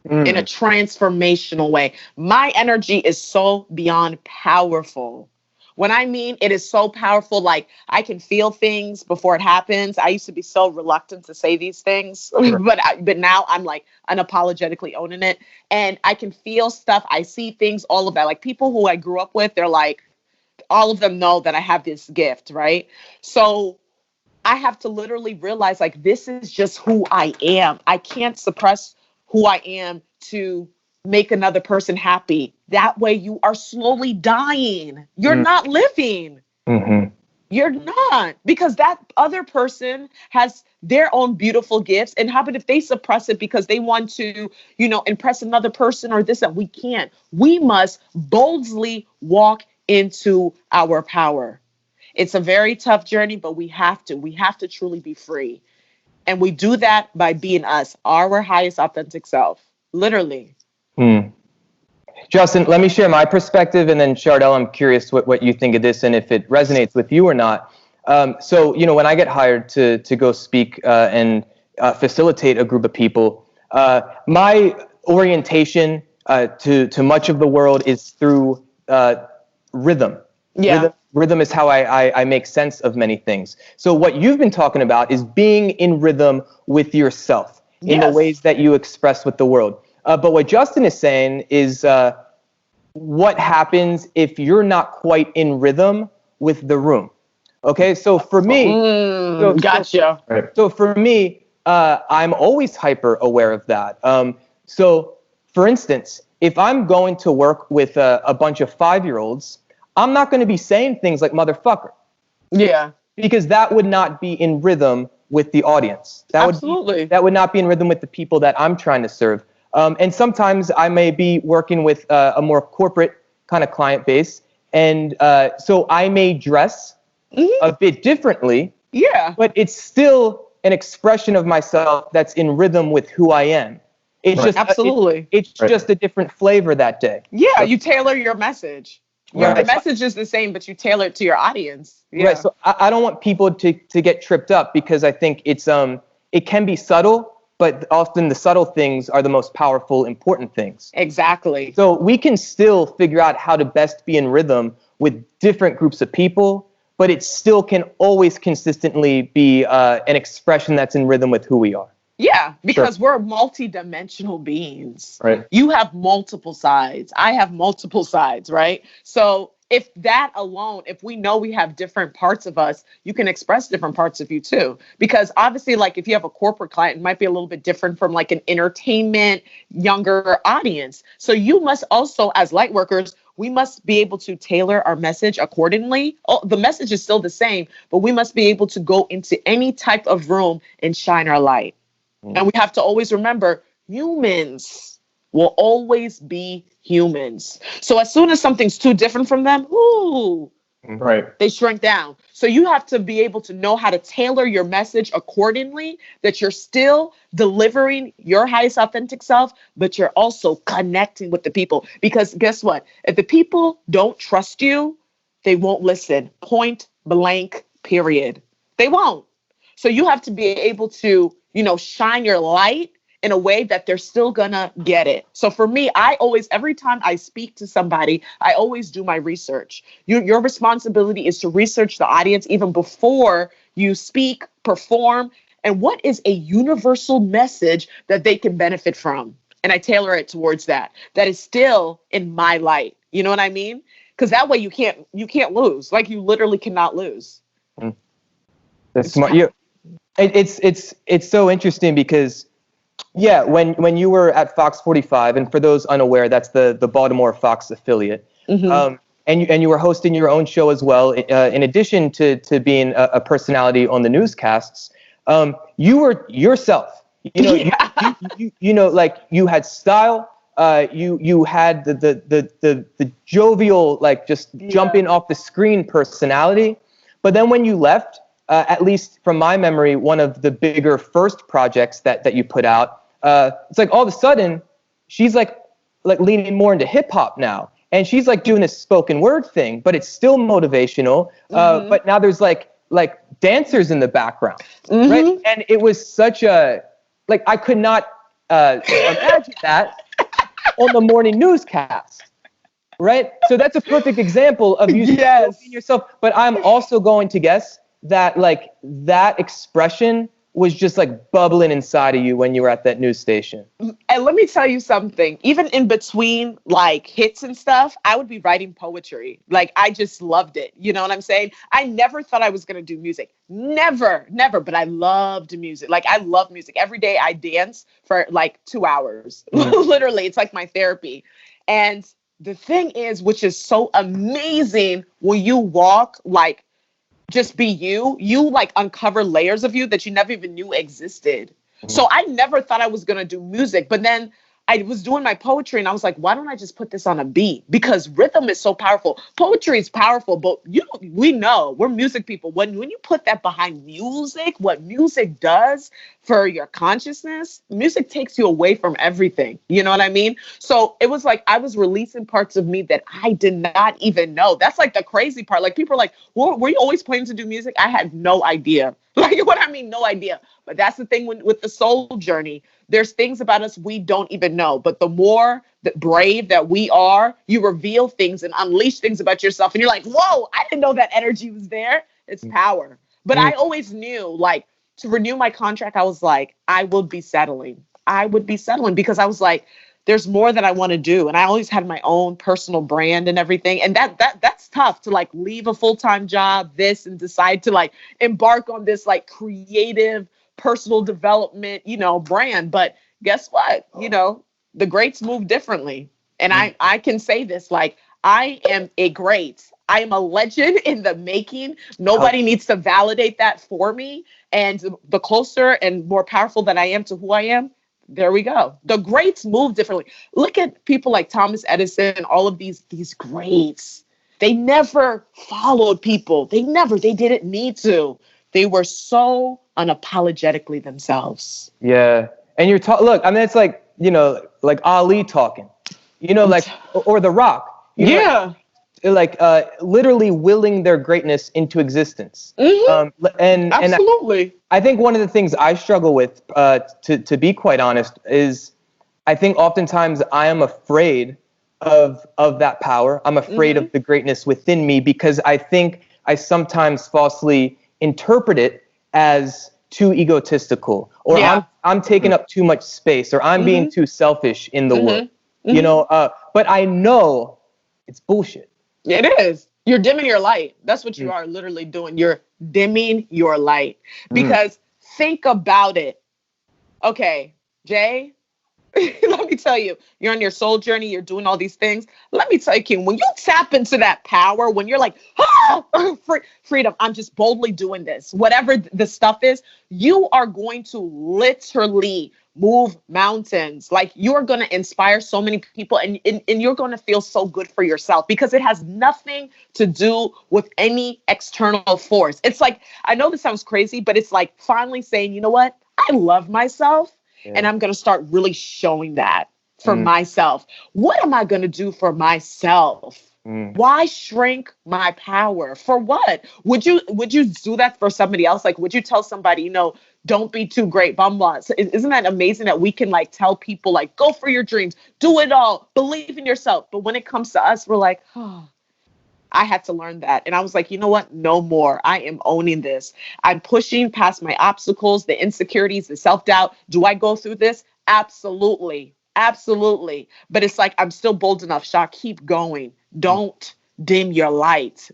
in a transformational way. My energy is so beyond powerful. When I mean it is so powerful, like I can feel things before it happens. I used to be so reluctant to say these things, but now I'm like unapologetically owning it. And I can feel stuff. I see things, all of that. Like people who I grew up with, they're like, all of them know that I have this gift, right? So I have to literally realize like, this is just who I am. I can't suppress who I am to make another person happy. That way you are slowly dying. You're not living. Mm-hmm. You're not, because that other person has their own beautiful gifts. And how about if they suppress it because they want to, impress another person or this, that we can't. We must boldly walk into our power. It's a very tough journey, but we have to truly be free. And we do that by being us, our highest authentic self, literally. Justin, let me share my perspective, and then Chardelle, I'm curious what you think of this and if it resonates with you or not. So, when I get hired to go speak and facilitate a group of people, my orientation to much of the world is through rhythm. Yeah. Rhythm is how I make sense of many things. So what you've been talking about is being in rhythm with yourself in the ways that you express with the world. But what Justin is saying is what happens if you're not quite in rhythm with the room. Okay, so for me, gotcha. So for me, I'm always hyper aware of that. So for instance, if I'm going to work with a bunch of 5-year-olds, I'm not going to be saying things like motherfucker. Yeah. Because that would not be in rhythm with the audience. Absolutely. That would not be in rhythm with the people that I'm trying to serve. And sometimes I may be working with a more corporate kind of client base. And so I may dress a bit differently. Yeah. But it's still an expression of myself that's in rhythm with who I am. It's just absolutely. It's just a different flavor that day. Yeah, you tailor your message. Your message is the same, but you tailor it to your audience. Yeah. Right. So I don't want people to get tripped up, because I think it can be subtle, but often the subtle things are the most powerful, important things. Exactly. So we can still figure out how to best be in rhythm with different groups of people, but it still can always consistently be an expression that's in rhythm with who we are. Yeah, because we're multi-dimensional beings. Right. You have multiple sides. I have multiple sides, right? So if that alone, if we know we have different parts of us, you can express different parts of you too. Because obviously, like if you have a corporate client, it might be a little bit different from like an entertainment, younger audience. So you must also, as light workers, we must be able to tailor our message accordingly. Oh, the message is still the same, but we must be able to go into any type of room and shine our light. And we have to always remember, humans will always be humans. So as soon as something's too different from them, they shrink down. So you have to be able to know how to tailor your message accordingly, that you're still delivering your highest authentic self, but you're also connecting with the people. Because guess what? If the people don't trust you, they won't listen. Point blank, period. They won't. So you have to be able to, shine your light in a way that they're still gonna get it. So for me, every time I speak to somebody, I always do my research. Your responsibility is to research the audience even before you speak, perform, and what is a universal message that they can benefit from. And I tailor it towards that is still in my light. You know what I mean? Because that way you can't lose. Like you literally cannot lose. That's smart. It's so interesting because, when you were at FOX45, and for those unaware, that's the Baltimore Fox affiliate, and you were hosting your own show as well, in addition to being a personality on the newscasts, you were yourself. Like you had style. You had the jovial, like just jumping off the screen personality, but then when you left. At least from my memory, one of the bigger first projects that you put out, it's like all of a sudden she's like leaning more into hip hop now, and she's like doing this spoken word thing, but it's still motivational. But now there's like dancers in the background, right? And it was such I could not imagine that on the morning newscast. Right? So that's a perfect example of you being yourself. But I'm also going to guess that like that expression was just like bubbling inside of you when you were at that news station. And let me tell you something, even in between like hits and stuff, I would be writing poetry. Like I just loved it. You know what I'm saying? I never thought I was going to do music. Never, but I loved music. Like I love music. Every day I dance for like 2 hours. Literally, it's like my therapy. And the thing is, which is so amazing when you walk, like, just be you like uncover layers of you that you never even knew existed. So I never thought I was going to do music, but then I was doing my poetry and I was like, why don't I just put this on a beat? Because rhythm is so powerful. Poetry is powerful, but we know we're music people. When you put that behind music, what music does for your consciousness, music takes you away from everything. You know what I mean? So it was like I was releasing parts of me that I did not even know. That's like the crazy part. Like people are like, were you always planning to do music? I had no idea. Like what I mean, no idea. But that's the thing with the soul journey. There's things about us we don't even know. But the more brave that we are, you reveal things and unleash things about yourself. And you're like, whoa, I didn't know that energy was there. It's power. But I always knew, like, to renew my contract, I was like, I would be settling. I would be settling because I was like, there's more that I want to do. And I always had my own personal brand and everything. And that's tough to like leave a full-time job, and decide to like embark on this like creative personal development, brand. But guess what? The greats move differently. And I can say this, like, I am a great. I am a legend in the making. Nobody needs to validate that for me. And the closer and more powerful that I am to who I am, there we go. The greats move differently. Look at people like Thomas Edison and all of these greats. They never followed people. They didn't need to. They were so unapologetically themselves. Yeah. And look, I mean, it's like, like Ali talking, like, or The Rock. Like literally willing their greatness into existence. And absolutely. And I think one of the things I struggle with, to be quite honest, is I think oftentimes I am afraid of that power. I'm afraid of the greatness within me because I think I sometimes falsely interpret it as too egotistical, or I'm taking up too much space, or I'm being too selfish in the world. But I know it's bullshit. It is. You're dimming your light. That's what you are literally doing. You're dimming your light. Because think about it. Okay, Jay, let me tell you, you're on your soul journey. You're doing all these things. Let me tell you, King, when you tap into that power, when you're like, freedom, I'm just boldly doing this, whatever the stuff is, you are going to literally move mountains. Like you're going to inspire so many people and you're going to feel so good for yourself because it has nothing to do with any external force. It's like, I know this sounds crazy, but it's like finally saying, you know what? I love myself and I'm going to start really showing that for myself. What am I going to do for myself? Why shrink my power? For what? Would you do that for somebody else? Like, would you tell somebody, don't be too great, blah, blah. So isn't that amazing that we can like tell people like, go for your dreams, do it all, believe in yourself. But when it comes to us, we're like, I had to learn that. And I was like, you know what? No more. I am owning this. I'm pushing past my obstacles, the insecurities, the self-doubt. Do I go through this? Absolutely. Absolutely. But it's like, I'm still bold enough. Sha, keep going. Don't dim your light.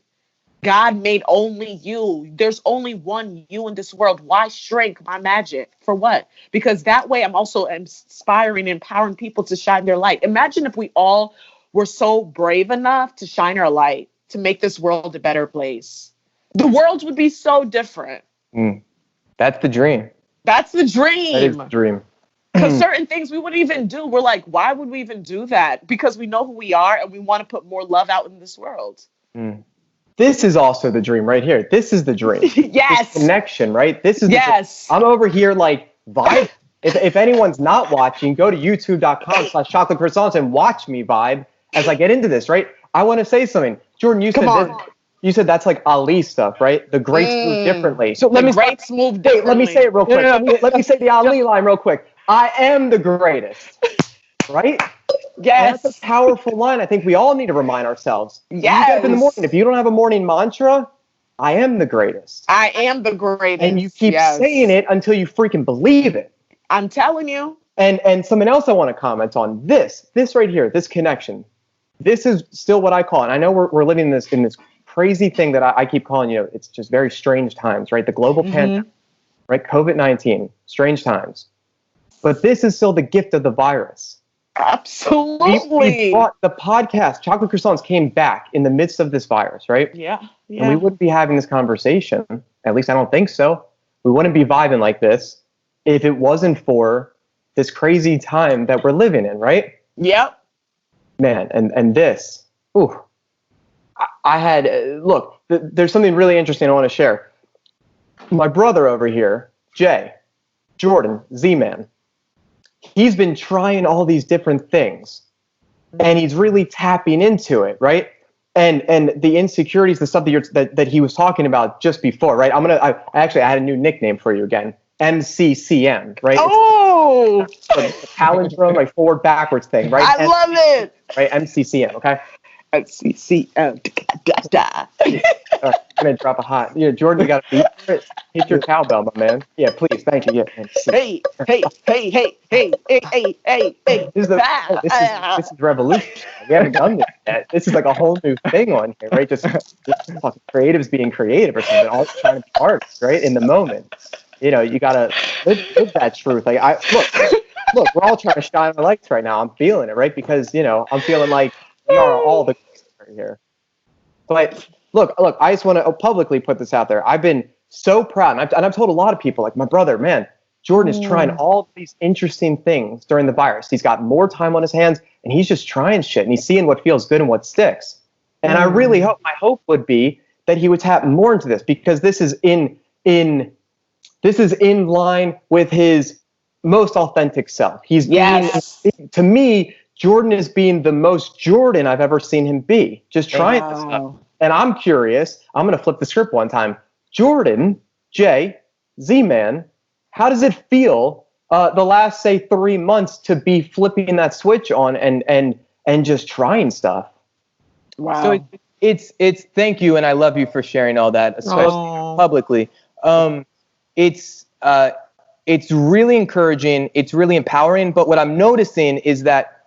God made only you. There's only one you in this world. Why shrink my magic? For what? Because that way I'm also inspiring, empowering people to shine their light. Imagine if we all were so brave enough to shine our light, to make this world a better place. The world would be so different. That's the dream. That's the dream. That is the dream. Because certain things we wouldn't even do. We're like, why would we even do that? Because we know who we are and we want to put more love out in this world. This is also the dream right here. This is the dream. Yes. This connection, right? This is the dream. I'm over here like vibe. If anyone's not watching, go to youtube.com/chocolate croissants and watch me vibe as I get into this, right? I want to say something. Jordan, you said that's like Ali stuff, right? The greats move differently. So let me say it real quick. Let me say the Ali line real quick. I am the greatest, right? Yes. That's a powerful line. I think we all need to remind ourselves. Yes. You get up in the morning. If you don't have a morning mantra, I am the greatest. I am the greatest. And you keep saying it until you freaking believe it. I'm telling you. And something else I want to comment on, this right here, this connection. This is still what I call, and I know we're living in this crazy thing that I keep calling, it's just very strange times, right? The global pandemic, right? COVID-19, strange times. But this is still the gift of the virus. Absolutely. We brought the podcast, Chocolate Croissants, came back in the midst of this virus, right? Yeah. And we wouldn't be having this conversation. At least I don't think so. We wouldn't be vibing like this if it wasn't for this crazy time that we're living in, right? Yep. Man, and this, I had, look, there's something really interesting I want to share. My brother over here, Jordan, Z-Man, he's been trying all these different things, and he's really tapping into it, right? And the insecurities, the stuff that he was talking about just before, right? I had a new nickname for you again. MCCM, right? Oh, it's a palindrome, like forward backwards thing, right? I love it. Right, MCCM, okay? MCCM. I'm gonna drop a hot. Jordan, you got to beat for it. Hit your cowbell, my man. Yeah, please, thank you. Yeah. Hey. This is revolution. We haven't done this yet. This is like a whole new thing on here, right? Just fucking creatives being creative or something. All trying to be artists, right? In the moment. You gotta live that truth. Like look, we're all trying to shine our lights right now. I'm feeling it, right? Because I'm feeling like we are all the right here. But look, I just want to publicly put this out there. I've been so proud, and I've told a lot of people, like my brother, man, Jordan is trying all these interesting things during the virus. He's got more time on his hands, and he's just trying shit, and he's seeing what feels good and what sticks. And I really hope, my hope would be that he would tap more into this, because this is in line with his most authentic self. He's to me, Jordan is being the most Jordan I've ever seen him be. Just trying this stuff. And I'm curious, I'm going to flip the script one time. Jordan, Z-Man, how does it feel the last, say, 3 months to be flipping that switch on and just trying stuff? Wow. So it's thank you, and I love you for sharing all that, especially publicly. It's really encouraging. It's really empowering. But what I'm noticing is that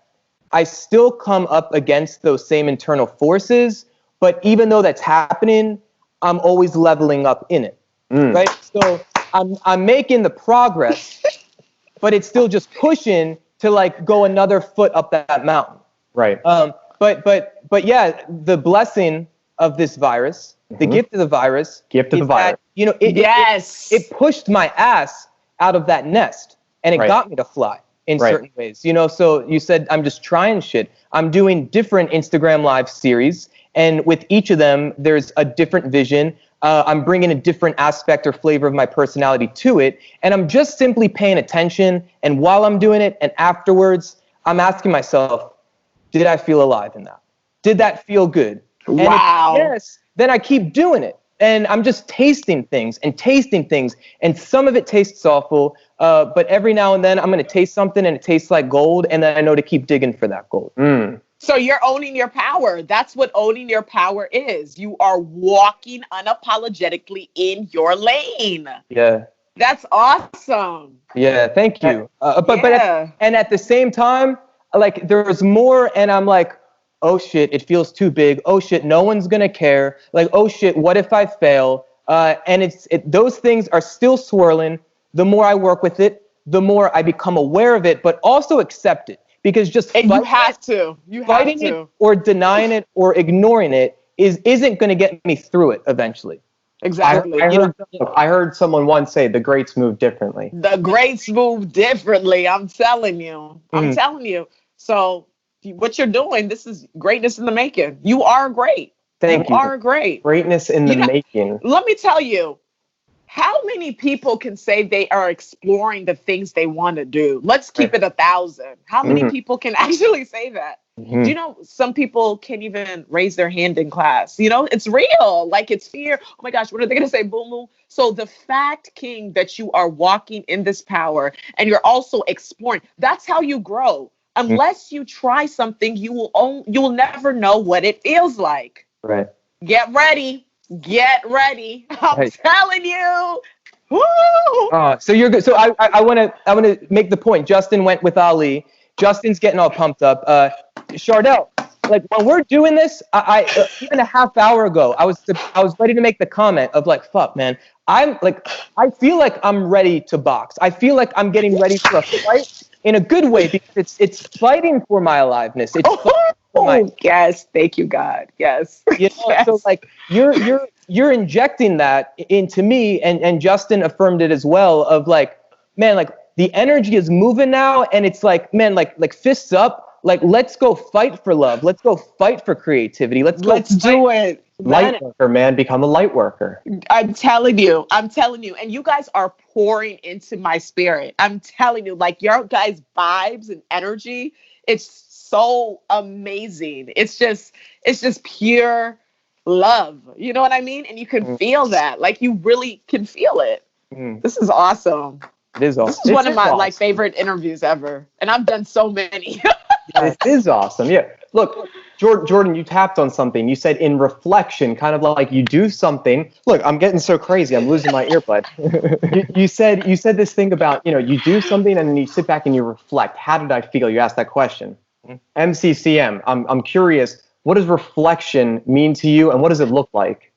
I still come up against those same internal forces. But even though that's happening, I'm always leveling up in it, right? So I'm making the progress, but it's still just pushing to like go another foot up that mountain, right? But yeah, the blessing of this virus, the gift of the virus, that, it pushed my ass out of that nest, and it got me to fly in certain ways. So you said I'm just trying shit. I'm doing different Instagram live series. And with each of them, there's a different vision. I'm bringing a different aspect or flavor of my personality to it. And I'm just simply paying attention. And while I'm doing it and afterwards, I'm asking myself, did I feel alive in that? Did that feel good? And wow. If yes, then I keep doing it. And I'm just tasting things. And some of it tastes awful. But every now and then I'm going to taste something and it tastes like gold. And then I know to keep digging for that gold. So you're owning your power. That's what owning your power is. You are walking unapologetically in your lane. Yeah. That's awesome. Yeah, thank you. But at the same time, like there's more, and I'm like, oh shit, it feels too big. Oh shit, no one's gonna care. Like, oh shit, what if I fail? And those things are still swirling. The more I work with it, the more I become aware of it, but also accept it. Because just fighting it or denying it or ignoring it isn't going to get me through it eventually. Exactly. I heard someone once say the greats move differently. The greats move differently. I'm telling you. So what you're doing, this is greatness in the making. You are great. Thank you. You are great. Greatness in the making. Let me tell you. How many people can say they are exploring the things they want to do? Let's keep it 1,000. How many people can actually say that? Do you know some people can't even raise their hand in class? It's real. Like it's fear. Oh my gosh, what are they going to say? Boom, boom. So the fact, King, that you are walking in this power and you're also exploring, that's how you grow. unless you try something, you will never know what it feels like. Right. Get ready. I'm telling you. Woo! So you're good. So I want to make the point. Justin went with Ali. Justin's getting all pumped up. Chardelle, like when we're doing this, I even a half hour ago, I was ready to make the comment of like, fuck, man. I feel like I'm ready to box. I feel like I'm getting ready for a fight in a good way, because it's fighting for my aliveness. Yes, thank you, God. Yes. You know, yes. So like you're injecting that into me, and Justin affirmed it as well, of like, man, like the energy is moving now, and it's like, man, like fists up, like let's go fight for love. Let's go fight for creativity. Let's do it. Light worker, man, become a light worker. I'm telling you. And you guys are pouring into my spirit. I'm telling you, like your guys' vibes and energy, it's so amazing. It's just pure love. You know what I mean? And you can feel that. Like you really can feel it. This is awesome. It is awesome. This is one of my like favorite interviews ever. And I've done so many. It is awesome. Yeah. Look, Jordan, you tapped on something. You said in reflection, kind of like you do something. Look, I'm getting so crazy. I'm losing my earbud. You said this thing about, you do something and then you sit back and you reflect. How did I feel? You asked that question. MCCM, I'm curious, what does reflection mean to you, and what does it look like?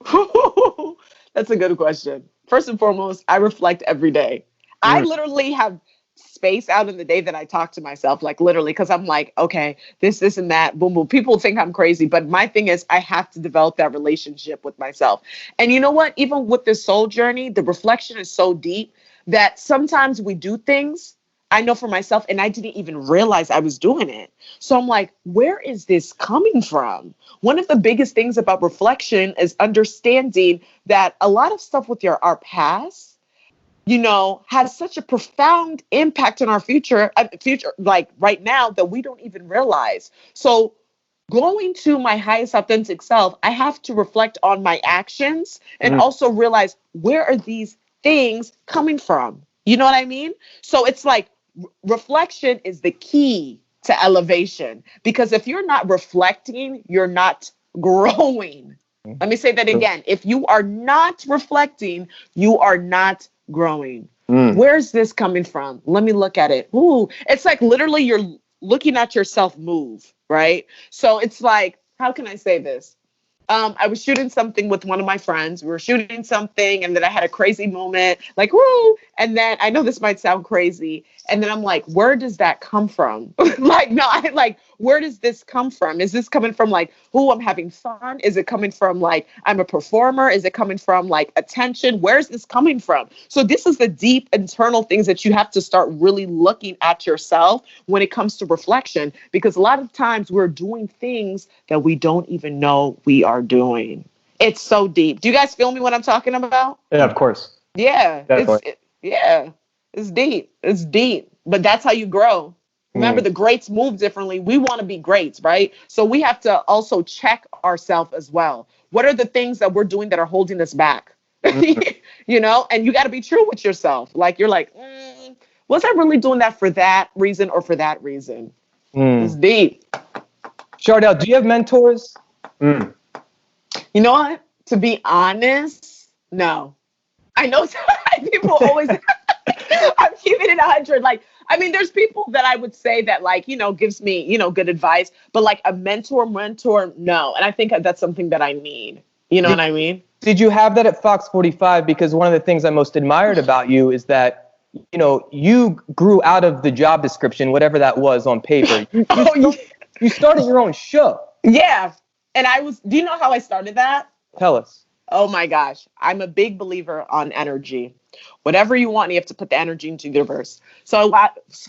That's a good question. First and foremost, I reflect every day. I literally have space out in the day that I talk to myself, like literally, because I'm like, okay, this and that, boom, boom. People think I'm crazy, but my thing is I have to develop that relationship with myself. And you know what? Even with this soul journey, the reflection is so deep that sometimes we do things, I know for myself, and I didn't even realize I was doing it. So I'm like, where is this coming from? One of the biggest things about reflection is understanding that a lot of stuff with our past, has such a profound impact on our future, like right now, that we don't even realize. So going to my highest authentic self, I have to reflect on my actions and also realize, where are these things coming from? You know what I mean? So it's like reflection is the key to elevation, because if you're not reflecting, you're not growing. Let me say that again. If you are not reflecting, you are not growing. Where's this coming from? Let me look at it. Ooh, it's like literally you're looking at yourself move, right? So it's like, how can I say this? I was shooting something with one of my friends. We were shooting something, and then I had a crazy moment, like, woo! And then I know this might sound crazy. And then I'm like, where does that come from? Where does this come from? Is this coming from like, I'm having fun? Is it coming from like, I'm a performer? Is it coming from like attention? Where's this coming from? So this is the deep internal things that you have to start really looking at yourself when it comes to reflection, because a lot of times we're doing things that we don't even know we are doing. It's so deep. Do you guys feel me when I'm talking about? Yeah, of course. Yeah. It's deep. It's deep. But that's how you grow. Remember, the greats move differently. We want to be greats, right? So we have to also check ourselves as well. What are the things that we're doing that are holding us back? And you got to be true with yourself. Like, you're like, was I really doing that for that reason or for that reason? It's deep. Chardelle, do you have mentors? You know what? To be honest, no. I know people always, I'm keeping it 100. Like, I mean, there's people that I would say that like, gives me, good advice, but like a mentor, no. And I think that's something that I need. You know what I mean? Did you have that at FOX45? Because one of the things I most admired about you is that, you grew out of the job description, whatever that was on paper. You started your own show. Yeah. And do you know how I started that? Tell us. Oh my gosh. I'm a big believer on energy. Whatever you want, you have to put the energy into the universe. So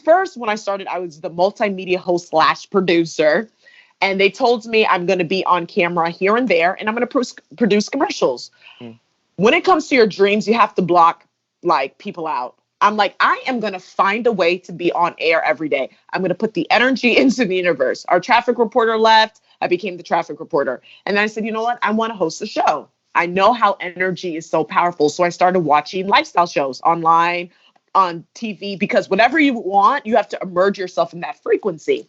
first, when I started, I was the multimedia host / producer. And they told me I'm going to be on camera here and there, and I'm going to produce commercials. When it comes to your dreams, you have to block like people out. I'm like, I am going to find a way to be on air every day. I'm going to put the energy into the universe. Our traffic reporter left. I became the traffic reporter. And then I said, you know what? I want to host a show. I know how energy is so powerful. So I started watching lifestyle shows online, on TV, because whatever you want, you have to immerse yourself in that frequency.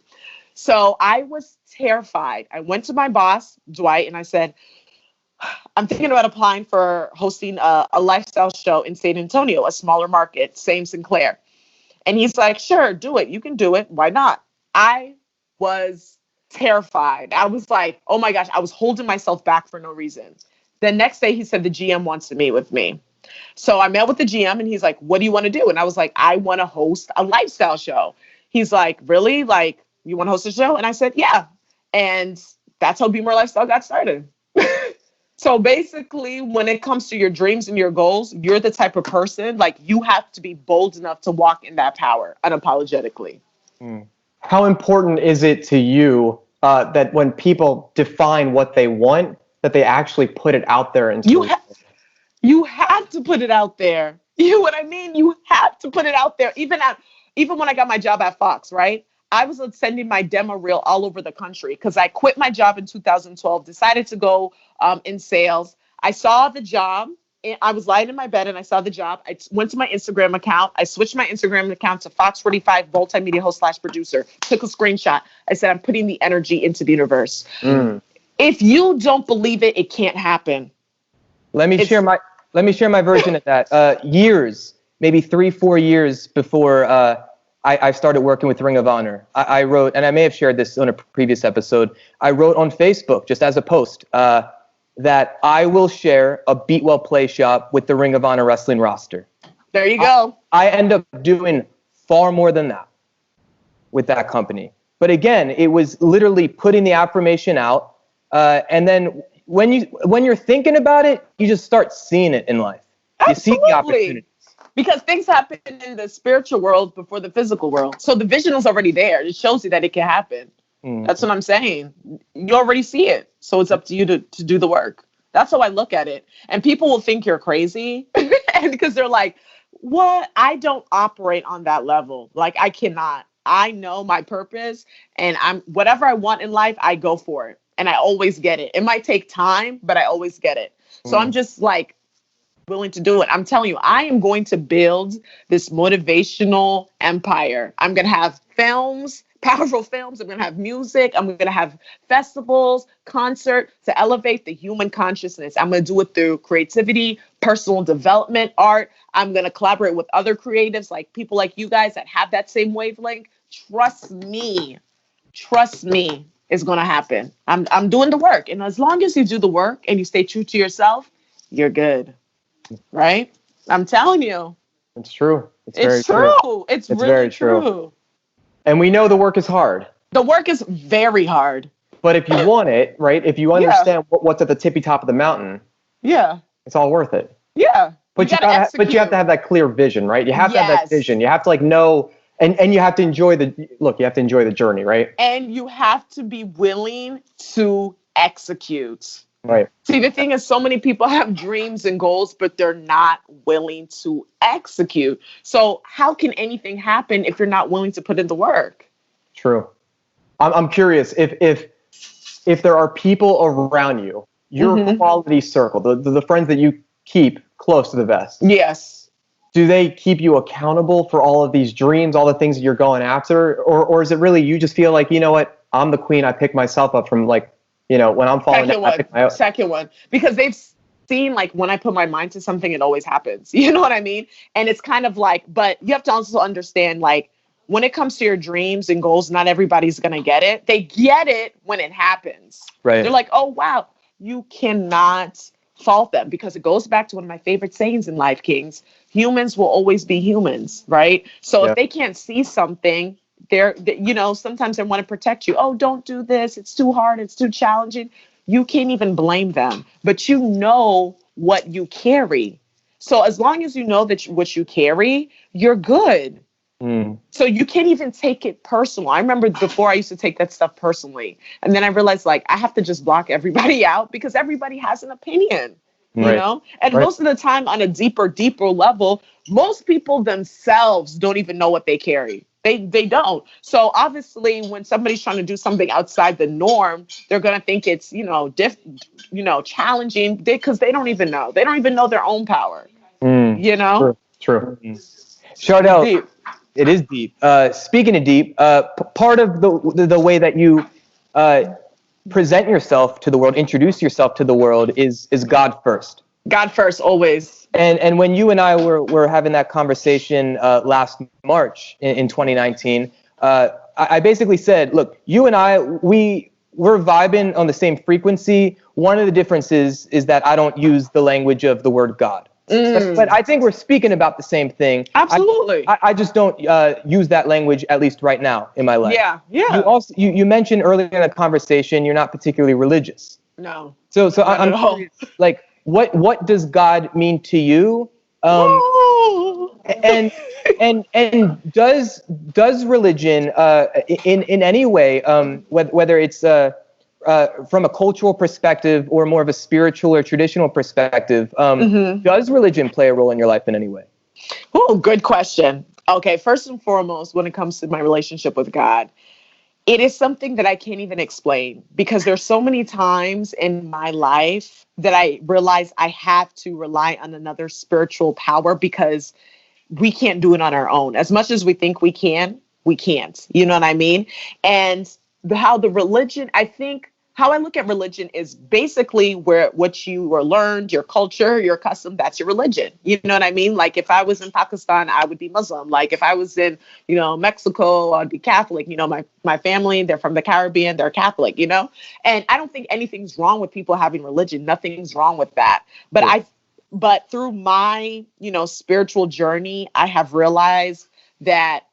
So I was terrified. I went to my boss, Dwight, and I said, I'm thinking about applying for hosting a lifestyle show in San Antonio, a smaller market, same Sinclair. And he's like, sure, do it. You can do it. Why not? I was terrified. I was like, oh my gosh, I was holding myself back for no reason. The next day he said the GM wants to meet with me. So I met with the GM and he's like, what do you want to do? And I was like, I want to host a lifestyle show. He's like, really? Like, you want to host a show? And I said, yeah. And that's how BMORE Lifestyle got started. So basically, when it comes to your dreams and your goals, you're the type of person, like, you have to be bold enough to walk in that power unapologetically. How important is it to you that when people define what they want, that they actually put it out there? You have to put it out there. You know what I mean? You have to put it out there. Even when I got my job at Fox, right? I was sending my demo reel all over the country because I quit my job in 2012, decided to go in sales. I saw the job. And I was lying in my bed and I saw the job. I went to my Instagram account. I switched my Instagram account to FOX45 multimedia host / producer. Took a screenshot. I said, I'm putting the energy into the universe. If you don't believe it, it can't happen. Let me share my version of that. Years, maybe 3-4 years before I started working with Ring of Honor, I wrote, and I may have shared this on a previous episode, I wrote on Facebook, just as a post, that I will share a Beat Well Play shop with the Ring of Honor wrestling roster. There you go. I end up doing far more than that with that company. But again, it was literally putting the affirmation out, and then when you're thinking about it, you just start seeing it in life. Absolutely. You see the opportunity. Because things happen in the spiritual world before the physical world. So the vision is already there. It shows you that it can happen. That's what I'm saying. You already see it. So it's up to you to do the work. That's how I look at it. And people will think you're crazy and because they're like, what? I don't operate on that level. Like, I cannot. I know my purpose and whatever I want in life, I go for it. And I always get it. It might take time, but I always get it. So I'm just like, willing to do it. I'm telling you, I am going to build this motivational empire. I'm going to have films, powerful films. I'm going to have music. I'm going to have festivals, concert to elevate the human consciousness. I'm going to do it through creativity, personal development, art. I'm going to collaborate with other creatives, like people like you guys that have that same wavelength. Trust me, it's going to happen. I'm doing the work. And as long as you do the work and you stay true to yourself, you're good. Right? I'm telling you. It's true. It's true. It's really very true. And we know the work is hard. The work is very hard. But if you want it, right? If you understand what's at the tippy top of the mountain, it's all worth it. Yeah. But you have to have that clear vision, right? You have to have that vision. You have to know, and you have to enjoy you have to enjoy the journey, right? And you have to be willing to execute. Right. See, the thing is, so many people have dreams and goals, but they're not willing to execute. So how can anything happen if you're not willing to put in the work? True. I'm curious if there are people around you, your quality circle, the friends that you keep close to the vest. Yes. Do they keep you accountable for all of these dreams, all the things that you're going after? Or is it really you just feel like, you know what, I'm the queen, I pick myself up from like, you know, when I'm falling down, second one, because they've seen like when I put my mind to something, it always happens. You know what I mean? And it's kind of like, but you have to also understand, like, when it comes to your dreams and goals, not everybody's going to get it. They get it when it happens. Right. They're like, oh, wow, you cannot fault them, because it goes back to one of my favorite sayings in life, Kings. Humans will always be humans, right? So if they can't see something, sometimes they want to protect you. Oh, don't do this. It's too hard. It's too challenging. You can't even blame them, but you know what you carry. So as long as you know that what you carry, you're good. So you can't even take it personal. I remember before I used to take that stuff personally. And then I realized, like, I have to just block everybody out because everybody has an opinion, you know? And most of the time on a deeper level, most people themselves don't even know what they carry. They don't. So obviously when somebody's trying to do something outside the norm, they're going to think it's, challenging because they don't even know. They don't even know their own power, you know? True. Chardelle, It is deep. Speaking of deep, part of the way that you present yourself to the world, introduce yourself to the world, is God first. God first, always. And when you and I were having that conversation last March in 2019, I basically said, look, you and I, we're vibing on the same frequency. One of the differences is that I don't use the language of the word God. But I think we're speaking about the same thing. Absolutely. I just don't use that language, at least right now in my life. Yeah. You mentioned earlier in the conversation you're not particularly religious. No. So I'm curious, like, what does God mean to you? And does religion in any way, whether it's from a cultural perspective or more of a spiritual or traditional perspective, does religion play a role in your life in any way? Oh, good question. Okay, first and foremost, when it comes to my relationship with God, it is something that I can't even explain, because there's so many times in my life that I realize I have to rely on another spiritual power, because we can't do it on our own. As much as we think we can, we can't. You know what I mean? And how the religion, I think, how I look at religion is basically what you were learned, your culture, your custom, that's your religion. You know what I mean? Like if I was in Pakistan, I would be Muslim. Like if I was in, Mexico, I'd be Catholic. My family, they're from the Caribbean, they're Catholic, And I don't think anything's wrong with people having religion. Nothing's wrong with that. But through my, spiritual journey, I have realized that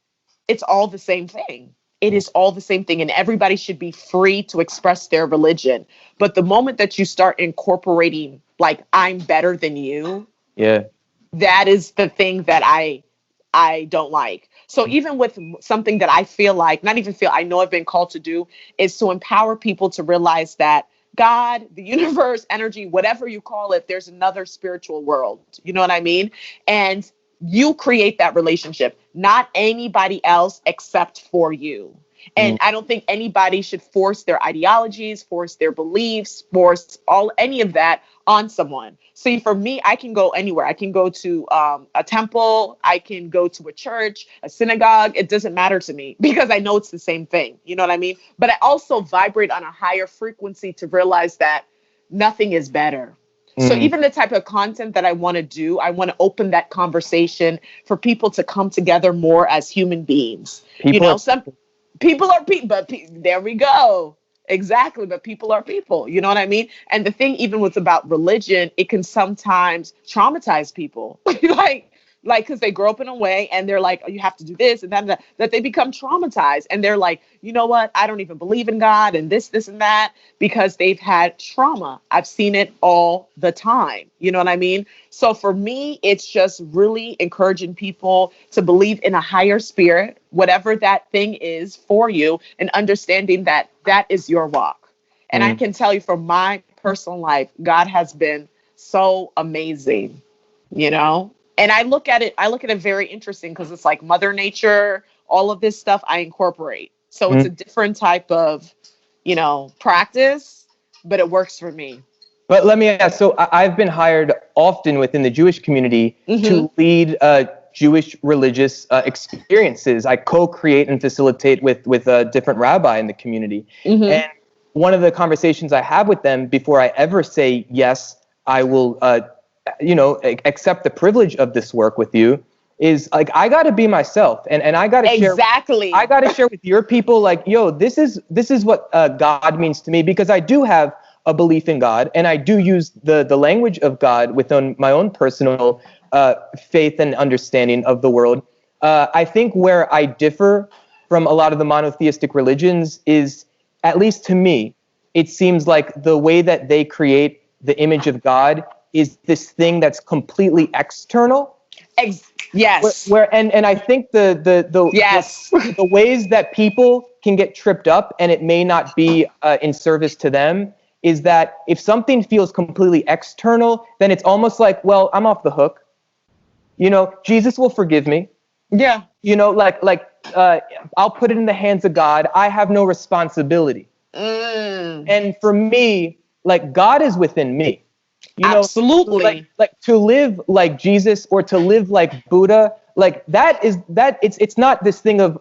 it's all the same thing. It is all the same thing, and everybody should be free to express their religion. But the moment that you start incorporating, like, I'm better than you, that is the thing that I don't like. So even with something that I feel like, I know I've been called to do, is to empower people to realize that God, the universe, energy, whatever you call it, there's another spiritual world. You know what I mean? And you create that relationship, not anybody else except for you. And I don't think anybody should force their ideologies, force their beliefs, force any of that on someone. See, for me, I can go anywhere. I can go to a temple. I can go to a church, a synagogue. It doesn't matter to me, because I know it's the same thing. You know what I mean? But I also vibrate on a higher frequency to realize that nothing is better. So even the type of content that I want to do, I want to open that conversation for people to come together more as human beings. Some people are people, but there we go. Exactly. But people are people. You know what I mean? And the thing, even with about religion, it can sometimes traumatize people. Like, because they grow up in a way and they're like, oh, you have to do this and that they become traumatized. And they're like, you know what? I don't even believe in God and this and that, because they've had trauma. I've seen it all the time. You know what I mean? So for me, it's just really encouraging people to believe in a higher spirit, whatever that thing is for you, and understanding that that is your walk. And I can tell you from my personal life, God has been so amazing, And I look at it very interesting, because it's like Mother Nature, all of this stuff I incorporate. So it's a different type of, practice, but it works for me. But let me ask, so I've been hired often within the Jewish community to lead Jewish religious experiences. I co-create and facilitate with a different rabbi in the community. And one of the conversations I have with them before I ever say, yes, I will accept the privilege of this work with you, is like, I got to be myself, and I got to share. Exactly. I got to share with your people, like, yo, this is what God means to me, because I do have a belief in God, and I do use the language of God within my own personal faith and understanding of the world. I think where I differ from a lot of the monotheistic religions is, at least to me, it seems like the way that they create the image of God is this thing that's completely external. Yes. And I think the ways that people can get tripped up, and it may not be in service to them, is that if something feels completely external, then it's almost like, well, I'm off the hook. Jesus will forgive me. Yeah. I'll put it in the hands of God. I have no responsibility. And for me, like, God is within me. Absolutely. Like to live like Jesus or to live like Buddha, like it's not this thing of